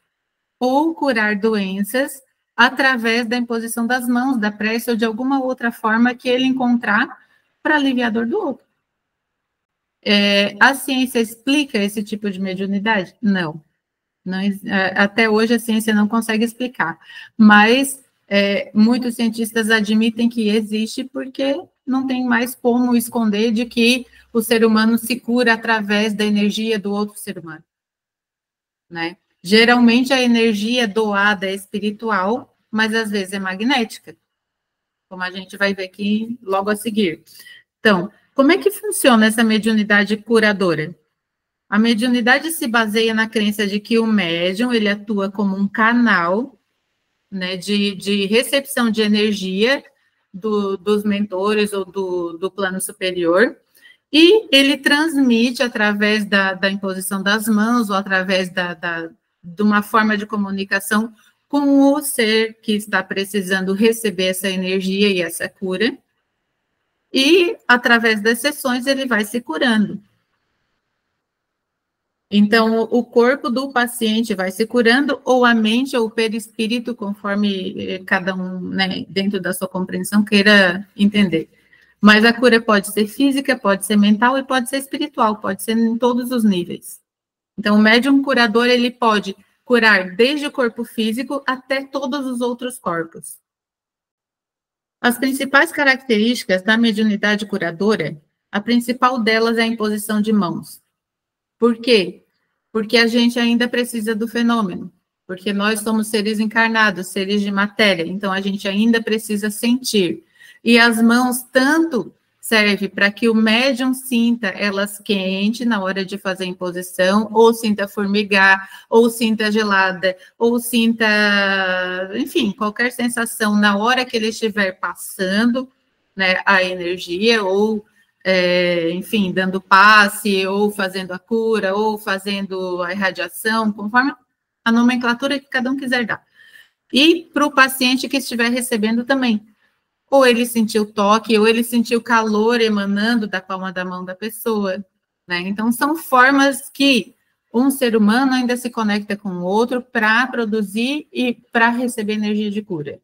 ou curar doenças através da imposição das mãos, da prece ou de alguma outra forma que ele encontrar para aliviar a dor do outro. A ciência explica esse tipo de mediunidade? Não. Até hoje a ciência não consegue explicar, mas muitos cientistas admitem que existe porque não tem mais como esconder de que o ser humano se cura através da energia do outro ser humano, né? Geralmente a energia doada é espiritual, mas às vezes é magnética, como a gente vai ver aqui logo a seguir. Então, Como é que funciona essa mediunidade curadora? A mediunidade se baseia na crença de que o médium, ele atua como um canal, né, de recepção de energia dos mentores ou do plano superior, e ele transmite através da imposição das mãos ou através de uma forma de comunicação com o ser que está precisando receber essa energia e essa cura, e através das sessões ele vai se curando. Então, o corpo do paciente vai se curando, ou a mente, ou o perispírito, conforme cada um, né, dentro da sua compreensão, queira entender. Mas a cura pode ser física, pode ser mental e pode ser espiritual, pode ser em todos os níveis. Então, o médium curador, ele pode curar desde o corpo físico até todos os outros corpos. As principais características da mediunidade curadora, a principal delas é a imposição de mãos. Por quê? Porque a gente ainda precisa do fenômeno, porque nós somos seres encarnados, seres de matéria, então a gente ainda precisa sentir. E as mãos tanto servem para que o médium sinta elas quentes na hora de fazer a imposição, ou sinta formigar, ou sinta gelada, ou sinta, enfim, qualquer sensação na hora que ele estiver passando, né, a energia, ou enfim, dando passe, ou fazendo a cura, ou fazendo a irradiação, conforme a nomenclatura que cada um quiser dar. E para o paciente que estiver recebendo também. Ou ele sentiu toque, ou ele sentiu calor emanando da palma da mão da pessoa, né? Então, são formas que um ser humano ainda se conecta com o outro para produzir e para receber energia de cura.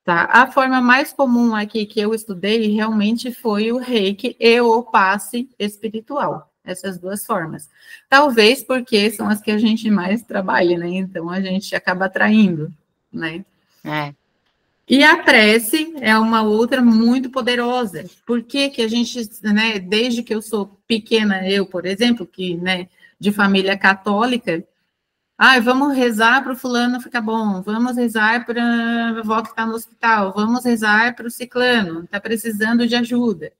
Tá? A forma mais comum aqui que eu estudei realmente foi o reiki e o passe espiritual, essas duas formas. Talvez porque são as que a gente mais trabalha, né? Então a gente acaba atraindo, né? E a prece é uma outra muito poderosa. Por que que a gente, né, desde que eu sou pequena, eu, por exemplo, que, né, de família católica, vamos rezar para o fulano ficar bom, vamos rezar para a avó que está no hospital, vamos rezar para o ciclano, está precisando de ajuda.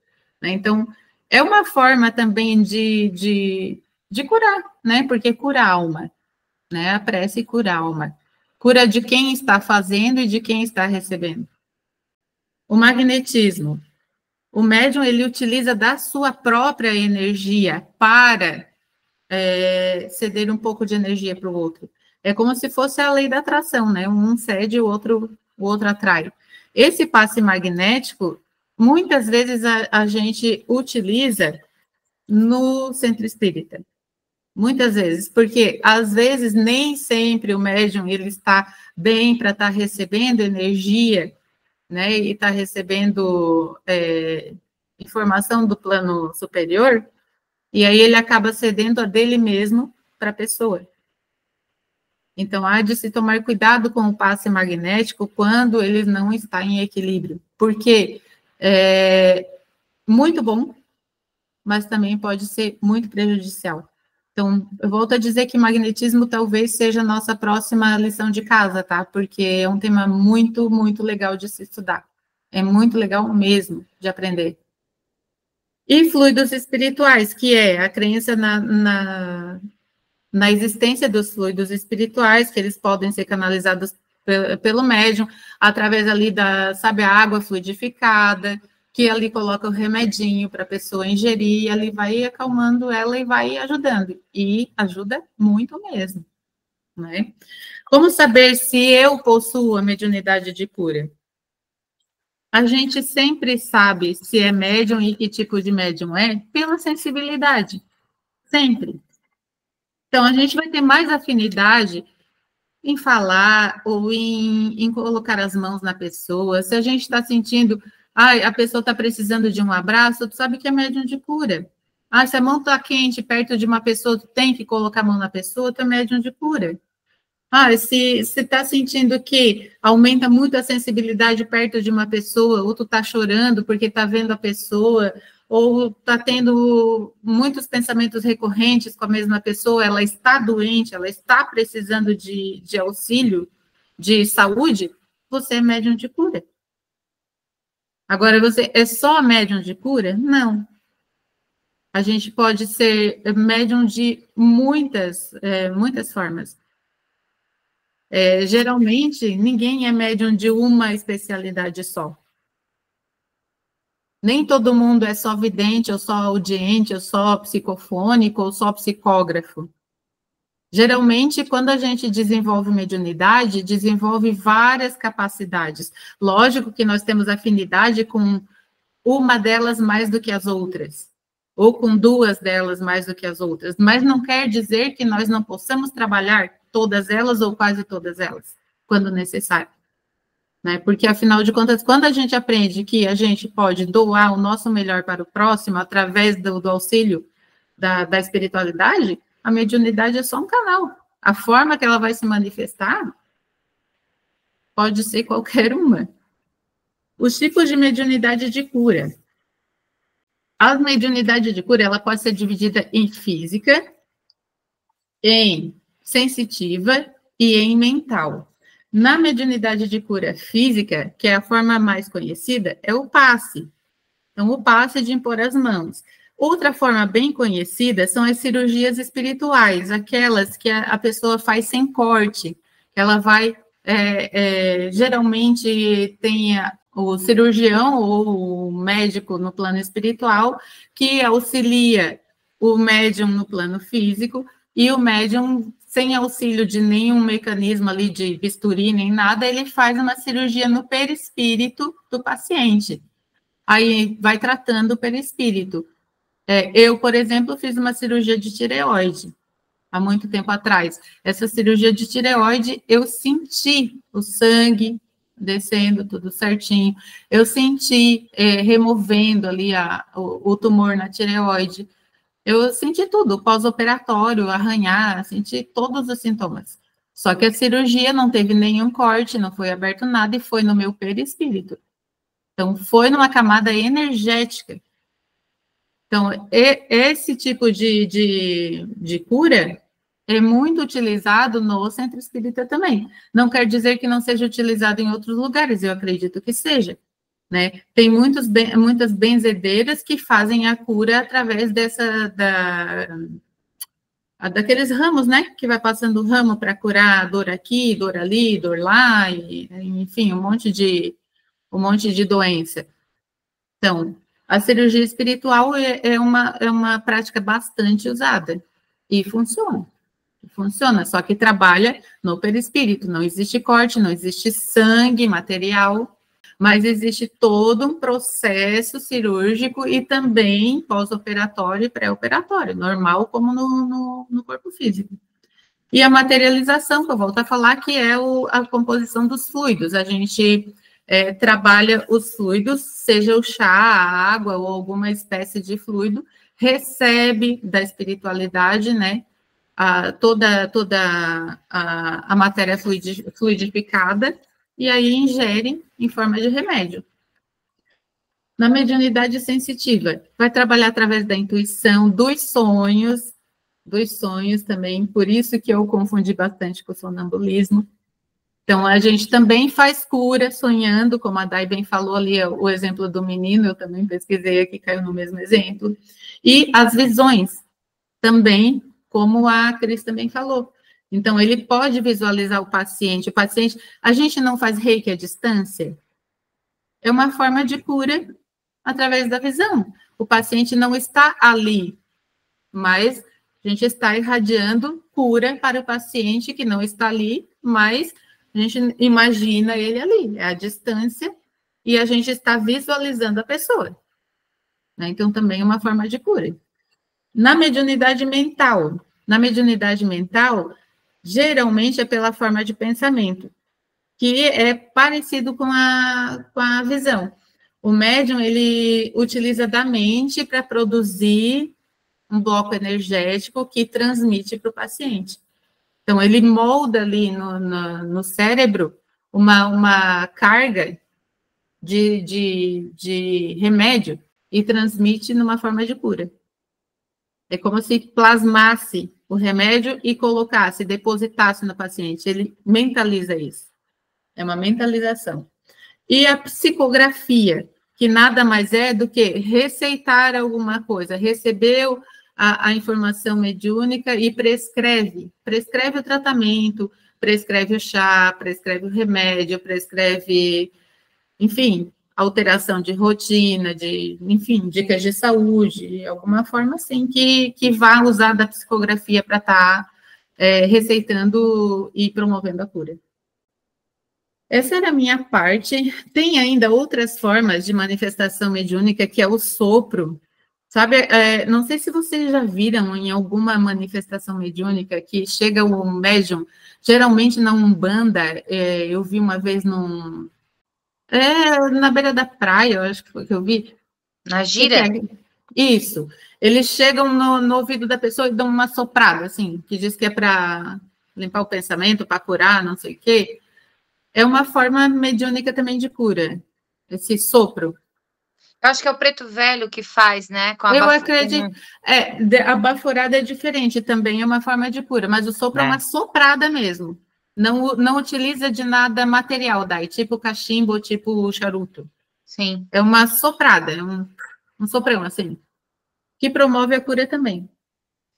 Né? Então, é uma forma também de curar, né? Porque cura a alma, né? A prece cura a alma. Cura de quem está fazendo e de quem está recebendo. O magnetismo. O médium, ele utiliza da sua própria energia para ceder um pouco de energia para o outro. É como se fosse a lei da atração, né? Um cede, o outro atrai. Esse passe magnético, muitas vezes a gente utiliza no centro espírita. Muitas vezes, porque às vezes nem sempre o médium ele está bem para estar recebendo energia, né? E está recebendo informação do plano superior. E aí ele acaba cedendo a dele mesmo para a pessoa. Então, há de se tomar cuidado com o passe magnético quando ele não está em equilíbrio. Porque é muito bom, mas também pode ser muito prejudicial. Então, eu volto a dizer que magnetismo talvez seja a nossa próxima lição de casa, tá? Porque é um tema muito, muito legal de se estudar. É muito legal mesmo de aprender. E fluidos espirituais, que é a crença na existência dos fluidos espirituais, que eles podem ser canalizados pelo médium, através ali sabe, a água fluidificada, que ali coloca o remedinho para a pessoa ingerir, ali vai acalmando ela e vai ajudando. E ajuda muito mesmo, né? Como saber se eu possuo a mediunidade de cura? A gente sempre sabe se é médium e que tipo de médium é pela sensibilidade, sempre. Então, a gente vai ter mais afinidade em falar ou em colocar as mãos na pessoa. Se a gente está sentindo, a pessoa está precisando de um abraço, tu sabe que é médium de cura. Se a mão está quente perto de uma pessoa, tu tem que colocar a mão na pessoa, tu é médium de cura. Se está sentindo que aumenta muito a sensibilidade perto de uma pessoa, ou tu está chorando porque está vendo a pessoa, ou está tendo muitos pensamentos recorrentes com a mesma pessoa, ela está doente, ela está precisando de auxílio, de saúde, você é médium de cura. Agora, você é só médium de cura? Não. A gente pode ser médium de muitas formas. Geralmente, ninguém é médium de uma especialidade só. Nem todo mundo é só vidente, ou só audiente, ou só psicofônico, ou só psicógrafo. Geralmente, quando a gente desenvolve mediunidade, desenvolve várias capacidades. Lógico que nós temos afinidade com uma delas mais do que as outras, ou com duas delas mais do que as outras, mas não quer dizer que nós não possamos trabalhar todas elas ou quase todas elas, quando necessário. Né? Porque, afinal de contas, quando a gente aprende que a gente pode doar o nosso melhor para o próximo através do auxílio da espiritualidade, a mediunidade é só um canal. A forma que ela vai se manifestar pode ser qualquer uma. Os tipos de mediunidade de cura. A mediunidade de cura, ela pode ser dividida em física, em sensitiva e em mental. Na mediunidade de cura física, que é a forma mais conhecida, é o passe. Então, o passe é de impor as mãos. Outra forma bem conhecida são as cirurgias espirituais, aquelas que a pessoa faz sem corte. Ela vai, geralmente, tem o cirurgião ou o médico no plano espiritual, que auxilia o médium no plano físico, e o médium, sem auxílio de nenhum mecanismo ali de bisturi, nem nada, ele faz uma cirurgia no perispírito do paciente. Aí vai tratando o perispírito. Eu, por exemplo, fiz uma cirurgia de tireoide há muito tempo atrás. Essa cirurgia de tireoide, eu senti o sangue descendo tudo certinho, eu senti removendo ali o tumor na tireoide, eu senti tudo, pós-operatório, arranhar, senti todos os sintomas. Só que a cirurgia não teve nenhum corte, não foi aberto nada e foi no meu perispírito. Então, foi numa camada energética. Então, esse tipo de cura é muito utilizado no centro espírita também. Não quer dizer que não seja utilizado em outros lugares, eu acredito que seja. Né? Tem muitas benzedeiras que fazem a cura através daqueles ramos, né? Que vai passando o ramo para curar dor aqui, dor ali, dor lá, e, enfim, um monte de doença. Então, a cirurgia espiritual é uma prática bastante usada e funciona. Funciona, só que trabalha no perispírito. Não existe corte, não existe sangue material, mas existe todo um processo cirúrgico e também pós-operatório e pré-operatório, normal como no corpo físico. E a materialização, que eu volto a falar, que é a composição dos fluidos. A gente trabalha os fluidos, seja o chá, a água ou alguma espécie de fluido, recebe da espiritualidade, né, toda a matéria fluidificada, e aí ingere em forma de remédio. Na mediunidade sensitiva, vai trabalhar através da intuição, dos sonhos também, por isso que eu confundi bastante com o sonambulismo. Então, a gente também faz cura sonhando, como a Day bem falou ali, o exemplo do menino, eu também pesquisei aqui, caiu no mesmo exemplo. E as visões também, como a Cris também falou. Então, ele pode visualizar o paciente. A gente não faz reiki à distância? É uma forma de cura através da visão. O paciente não está ali, mas a gente está irradiando cura para o paciente que não está ali, mas a gente imagina ele ali, é a distância, e a gente está visualizando a pessoa. Né? Então, também é uma forma de cura. Na mediunidade mental, geralmente é pela forma de pensamento, que é parecido com a visão. O médium, ele utiliza da mente para produzir um bloco energético que transmite para o paciente. Então, ele molda ali no cérebro uma carga de remédio e transmite numa forma de cura. É como se plasmasse o remédio e colocasse, depositasse no paciente. Ele mentaliza isso. É uma mentalização. E a psicografia, que nada mais é do que receitar alguma coisa, recebeu a informação mediúnica e prescreve o tratamento, prescreve o chá, prescreve o remédio, prescreve, enfim, alteração de rotina, enfim, dicas de saúde, alguma forma assim que vá usar da psicografia para estar receitando e promovendo a cura. Essa era a minha parte. Tem ainda outras formas de manifestação mediúnica, que é o sopro. Sabe, não sei se vocês já viram em alguma manifestação mediúnica que chega o médium, geralmente na Umbanda, eu vi uma vez na beira da praia, eu acho que foi que eu vi. Na gira? Isso. Eles chegam no ouvido da pessoa e dão uma soprada, assim, que diz que é para limpar o pensamento, para curar, não sei o quê. É uma forma mediúnica também de cura, esse sopro. Eu acho que é o preto velho que faz, né? Eu acredito. A baforada é diferente, também é uma forma de cura, mas o sopro é uma soprada mesmo. Não utiliza de nada material, daí, tipo cachimbo, tipo charuto. Sim. É uma soprada, é um soprão, assim, que promove a cura também.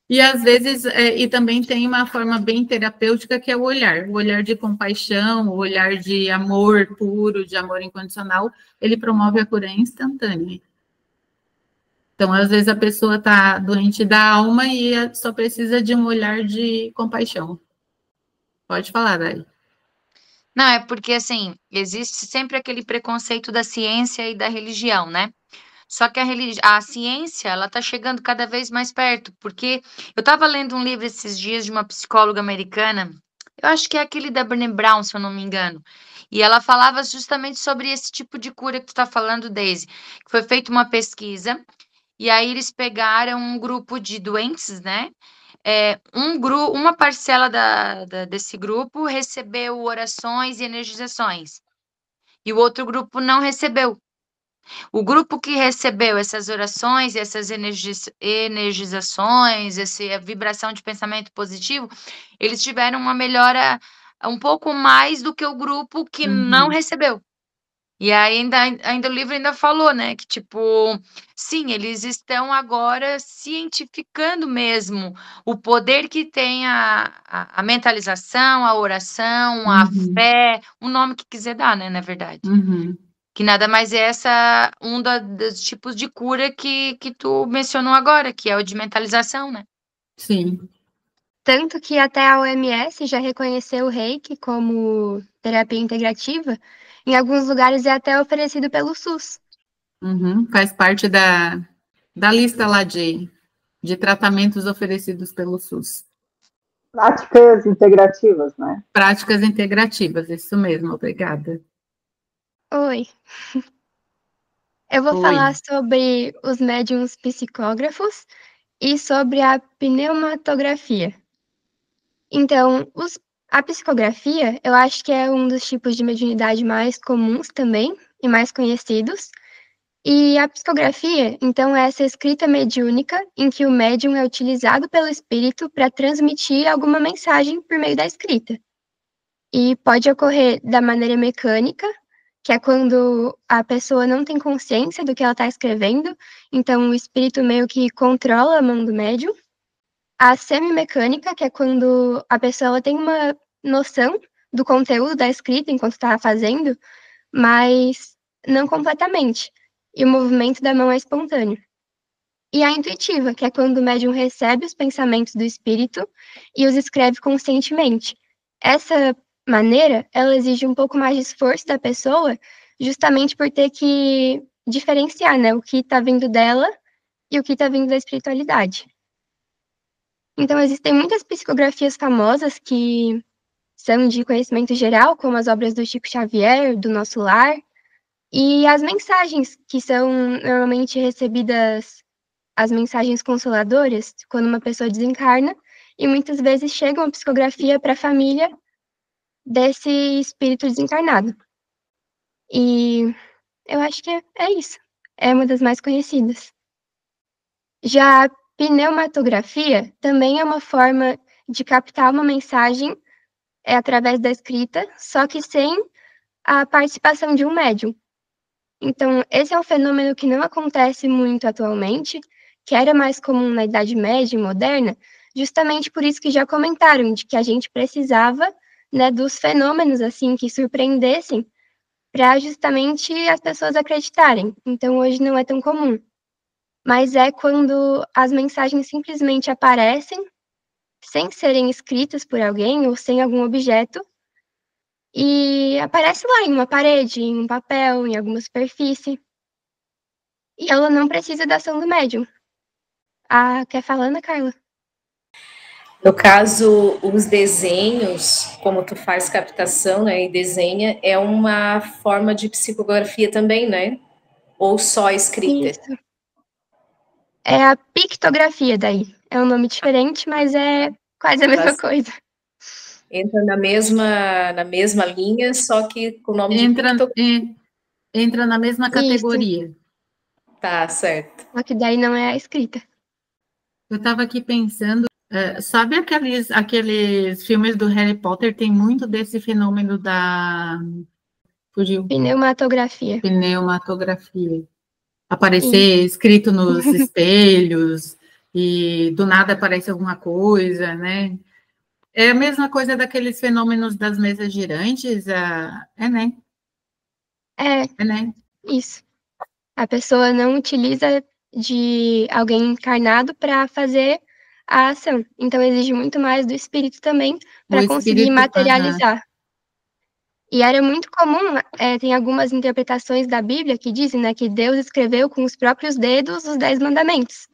E às vezes, e também tem uma forma bem terapêutica, que é o olhar de compaixão, o olhar de amor puro, de amor incondicional, ele promove a cura instantânea. Então, às vezes, a pessoa está doente da alma e só precisa de um olhar de compaixão. Pode falar, Dai. Não, é porque, assim, existe sempre aquele preconceito da ciência e da religião, né? Só que a ciência, ela tá chegando cada vez mais perto, porque eu estava lendo um livro esses dias de uma psicóloga americana, eu acho que é aquele da Brené Brown, se eu não me engano, e ela falava justamente sobre esse tipo de cura que tu tá falando, Daisy, que foi feita uma pesquisa, e aí eles pegaram um grupo de doentes, né? Uma parcela desse grupo recebeu orações e energizações, e o outro grupo não recebeu. O grupo que recebeu essas orações, essas energizações, essa vibração de pensamento positivo, eles tiveram uma melhora um pouco mais do que o grupo que não recebeu. E aí ainda o livro ainda falou, né, que tipo, sim, eles estão agora cientificando mesmo o poder que tem a mentalização, a oração, a fé, o nome que quiser dar, né, na verdade. Que nada mais é dos tipos de cura que tu mencionou agora, que é o de mentalização, né? Sim. Tanto que até a OMS já reconheceu o Reiki como terapia integrativa. Em alguns lugares é até oferecido pelo SUS. Faz parte da lista lá de tratamentos oferecidos pelo SUS. Práticas integrativas, né? Práticas integrativas, isso mesmo, obrigada. Oi. Eu vou falar sobre os médiuns psicógrafos e sobre a pneumatografia. Então, a psicografia, eu acho que é um dos tipos de mediunidade mais comuns também e mais conhecidos. E a psicografia, então, é essa escrita mediúnica em que o médium é utilizado pelo espírito para transmitir alguma mensagem por meio da escrita. E pode ocorrer da maneira mecânica, que é quando a pessoa não tem consciência do que ela está escrevendo, então o espírito meio que controla a mão do médium. A semimecânica, que é quando a pessoa tem uma noção do conteúdo da escrita enquanto está fazendo, mas não completamente. E o movimento da mão é espontâneo. E a intuitiva, que é quando o médium recebe os pensamentos do espírito e os escreve conscientemente. Essa maneira, ela exige um pouco mais de esforço da pessoa, justamente por ter que diferenciar, né, o que está vindo dela e o que está vindo da espiritualidade. Então, existem muitas psicografias famosas que são de conhecimento geral, como as obras do Chico Xavier, do Nosso Lar, e as mensagens que são normalmente recebidas, as mensagens consoladoras, quando uma pessoa desencarna, e muitas vezes chegam a psicografia para a família desse espírito desencarnado. E eu acho que é isso. É uma das mais conhecidas. Já a pneumatografia também é uma forma de captar uma mensagem através da escrita, só que sem a participação de um médium. Então, esse é um fenômeno que não acontece muito atualmente, que era mais comum na Idade Média e moderna, justamente por isso que já comentaram, de que a gente precisava, né, dos fenômenos, assim, que surpreendessem, para justamente as pessoas acreditarem. Então, hoje não é tão comum. Mas é quando as mensagens simplesmente aparecem, sem serem escritas por alguém ou sem algum objeto, e aparece lá em uma parede, em um papel, em alguma superfície. E ela não precisa da ação do médium. Ah, quer falar, Ana Carla? No caso, os desenhos, como tu faz captação, né, e desenha, é uma forma de psicografia também, né? Ou só escrita? Isso. É a pictografia daí. É um nome diferente, mas é quase a mesma coisa. Entra na mesma linha, só que com o nome de pictografia. Entra na mesma categoria. Isso. Tá, certo. Só que daí não é a escrita. Eu estava aqui pensando, sabe aqueles filmes do Harry Potter, tem muito desse fenômeno da... Fugiu. Pneumatografia. Pneumatografia. Aparecer escrito nos espelhos e do nada aparece alguma coisa, né? É a mesma coisa daqueles fenômenos das mesas girantes, né? É, né? isso. A pessoa não utiliza de alguém encarnado para fazer a ação. Então, exige muito mais do espírito também para conseguir materializar. E era muito comum, tem algumas interpretações da Bíblia que dizem, né, que Deus escreveu com os próprios dedos os 10 mandamentos.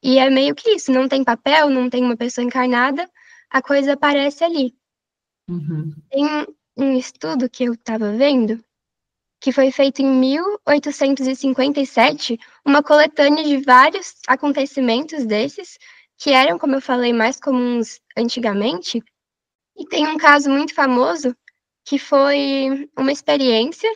E é meio que isso, não tem papel, não tem uma pessoa encarnada, a coisa aparece ali. Uhum. Tem um estudo que eu estava vendo, que foi feito em 1857, uma coletânea de vários acontecimentos desses, que eram, como eu falei, mais comuns antigamente. E tem um caso muito famoso, que foi uma experiência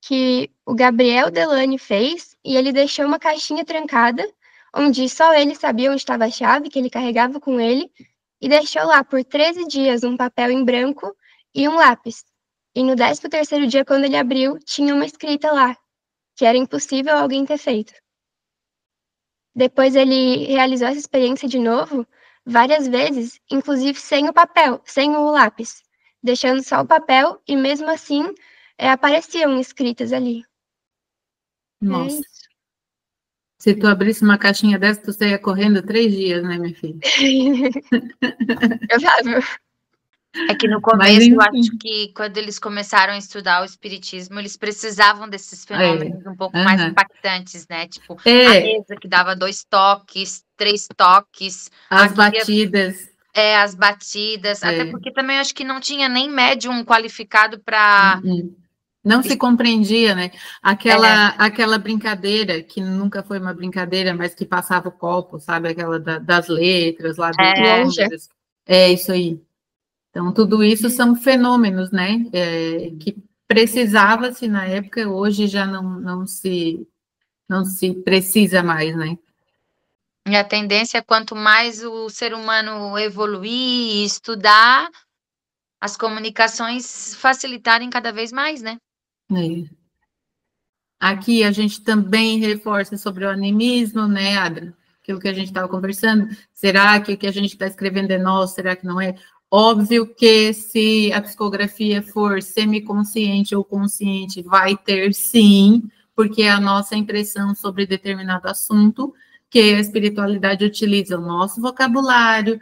que o Gabriel Delany fez, e ele deixou uma caixinha trancada, onde só ele sabia onde estava a chave, que ele carregava com ele, e deixou lá por 13 dias um papel em branco e um lápis. E no 13º dia, quando ele abriu, tinha uma escrita lá, que era impossível alguém ter feito. Depois ele realizou essa experiência de novo, várias vezes, inclusive sem o papel, sem o lápis, deixando só o papel, e mesmo assim apareciam escritas ali. Nossa. É isso. Se tu abrisse uma caixinha dessa, tu saia correndo 3 dias, né, minha filha? Provável. É que no começo, eu acho que quando eles começaram a estudar o espiritismo, eles precisavam desses fenômenos um pouco mais impactantes, né? Tipo, a mesa que dava 2 toques, 3 toques. As batidas. As batidas. Até porque também eu acho que não tinha nem médium qualificado para... Não se compreendia, né? Aquela brincadeira, que nunca foi uma brincadeira, mas que passava o copo, sabe? Aquela das letras lá dos números. É isso aí. Então, tudo isso são fenômenos, né? Que precisava-se na época, hoje já não se precisa mais, né? E a tendência é quanto mais o ser humano evoluir e estudar, as comunicações facilitarem cada vez mais, né? Aqui a gente também reforça sobre o animismo, né, Adra? Aquilo que a gente estava conversando. Será que o que a gente está escrevendo é nosso? Será que não é? Óbvio que se a psicografia for semiconsciente ou consciente, vai ter sim, porque é a nossa impressão sobre determinado assunto, que a espiritualidade utiliza o nosso vocabulário,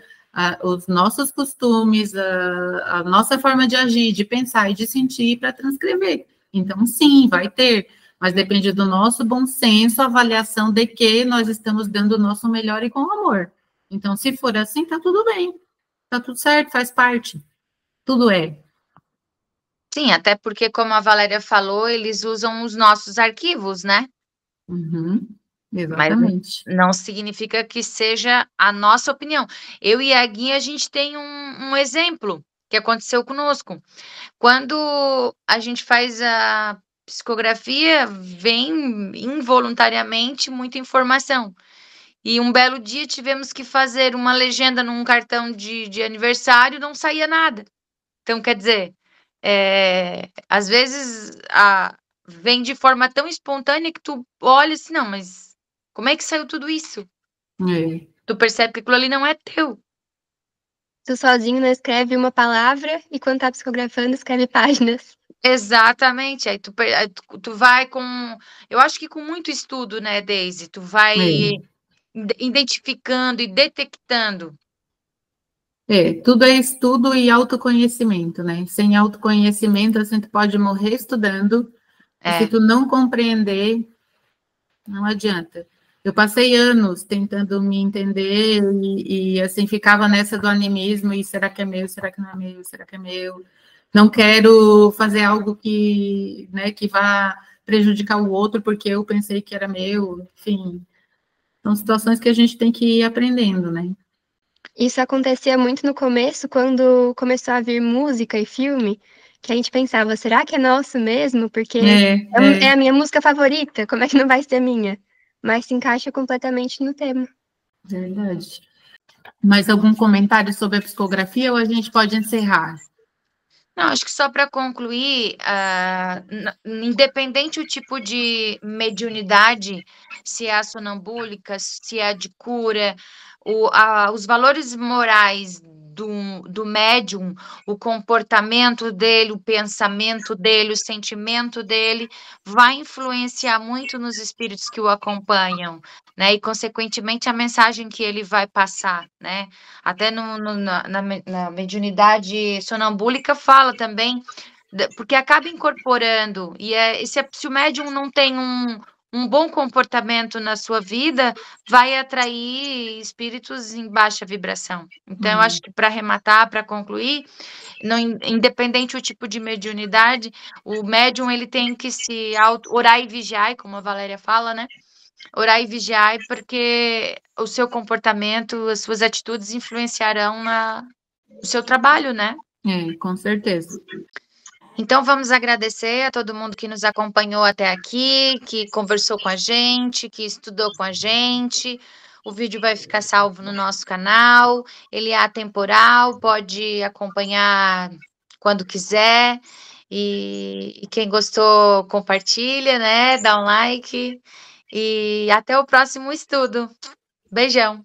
os nossos costumes, a nossa forma de agir, de pensar e de sentir para transcrever. Então, sim, vai ter, mas depende do nosso bom senso, avaliação de que nós estamos dando o nosso melhor e com amor. Então, se for assim, tá tudo bem. Tá tudo certo, faz parte. Tudo é. Sim, até porque, como a Valéria falou, eles usam os nossos arquivos, né? Exatamente. Mas não significa que seja a nossa opinião. Eu e a Gui, a gente tem um exemplo que aconteceu conosco. Quando a gente faz a psicografia, vem involuntariamente muita informação. E um belo dia tivemos que fazer uma legenda num cartão de aniversário, não saía nada. Então, quer dizer, às vezes vem de forma tão espontânea que tu olha assim, não, mas como é que saiu tudo isso? É. Tu percebe que aquilo ali não é teu. Tu sozinho não escreve uma palavra e quando tá psicografando escreve páginas. Exatamente. Aí tu vai com, eu acho que com muito estudo, né, Daisy? Tu vai identificando e detectando. Tudo é estudo e autoconhecimento, né? Sem autoconhecimento, a gente pode morrer estudando, e se tu não compreender, não adianta. Eu passei anos tentando me entender e assim, ficava nessa do animismo, e será que é meu, será que não é meu, será que é meu? Não quero fazer algo que, né, que vá prejudicar o outro, porque eu pensei que era meu, enfim. São situações que a gente tem que ir aprendendo, né? Isso acontecia muito no começo, quando começou a vir música e filme, que a gente pensava, será que é nosso mesmo? Porque é a minha música favorita, como é que não vai ser minha? Mas se encaixa completamente no tema. Verdade. Mais algum comentário sobre a psicografia ou a gente pode encerrar? Não, acho que só para concluir, independente o tipo de mediunidade, se é a sonambúlica, se é a de cura, os valores morais do médium, o comportamento dele, o pensamento dele, o sentimento dele, vai influenciar muito nos espíritos que o acompanham, né? E, consequentemente, a mensagem que ele vai passar, né? Até na mediunidade sonambúlica fala também, porque acaba incorporando, se o médium não tem um bom comportamento na sua vida, vai atrair espíritos em baixa vibração. Então, eu acho que para arrematar, para concluir, independente do tipo de mediunidade, o médium ele tem que se orar e vigiar, como a Valéria fala, né? Orar e vigiar, porque o seu comportamento, as suas atitudes influenciarão no seu trabalho, né? Com certeza. Então, vamos agradecer a todo mundo que nos acompanhou até aqui, que conversou com a gente, que estudou com a gente. O vídeo vai ficar salvo no nosso canal, ele é atemporal, pode acompanhar quando quiser. E quem gostou, compartilha, né? Dá um like. E até o próximo estudo. Beijão!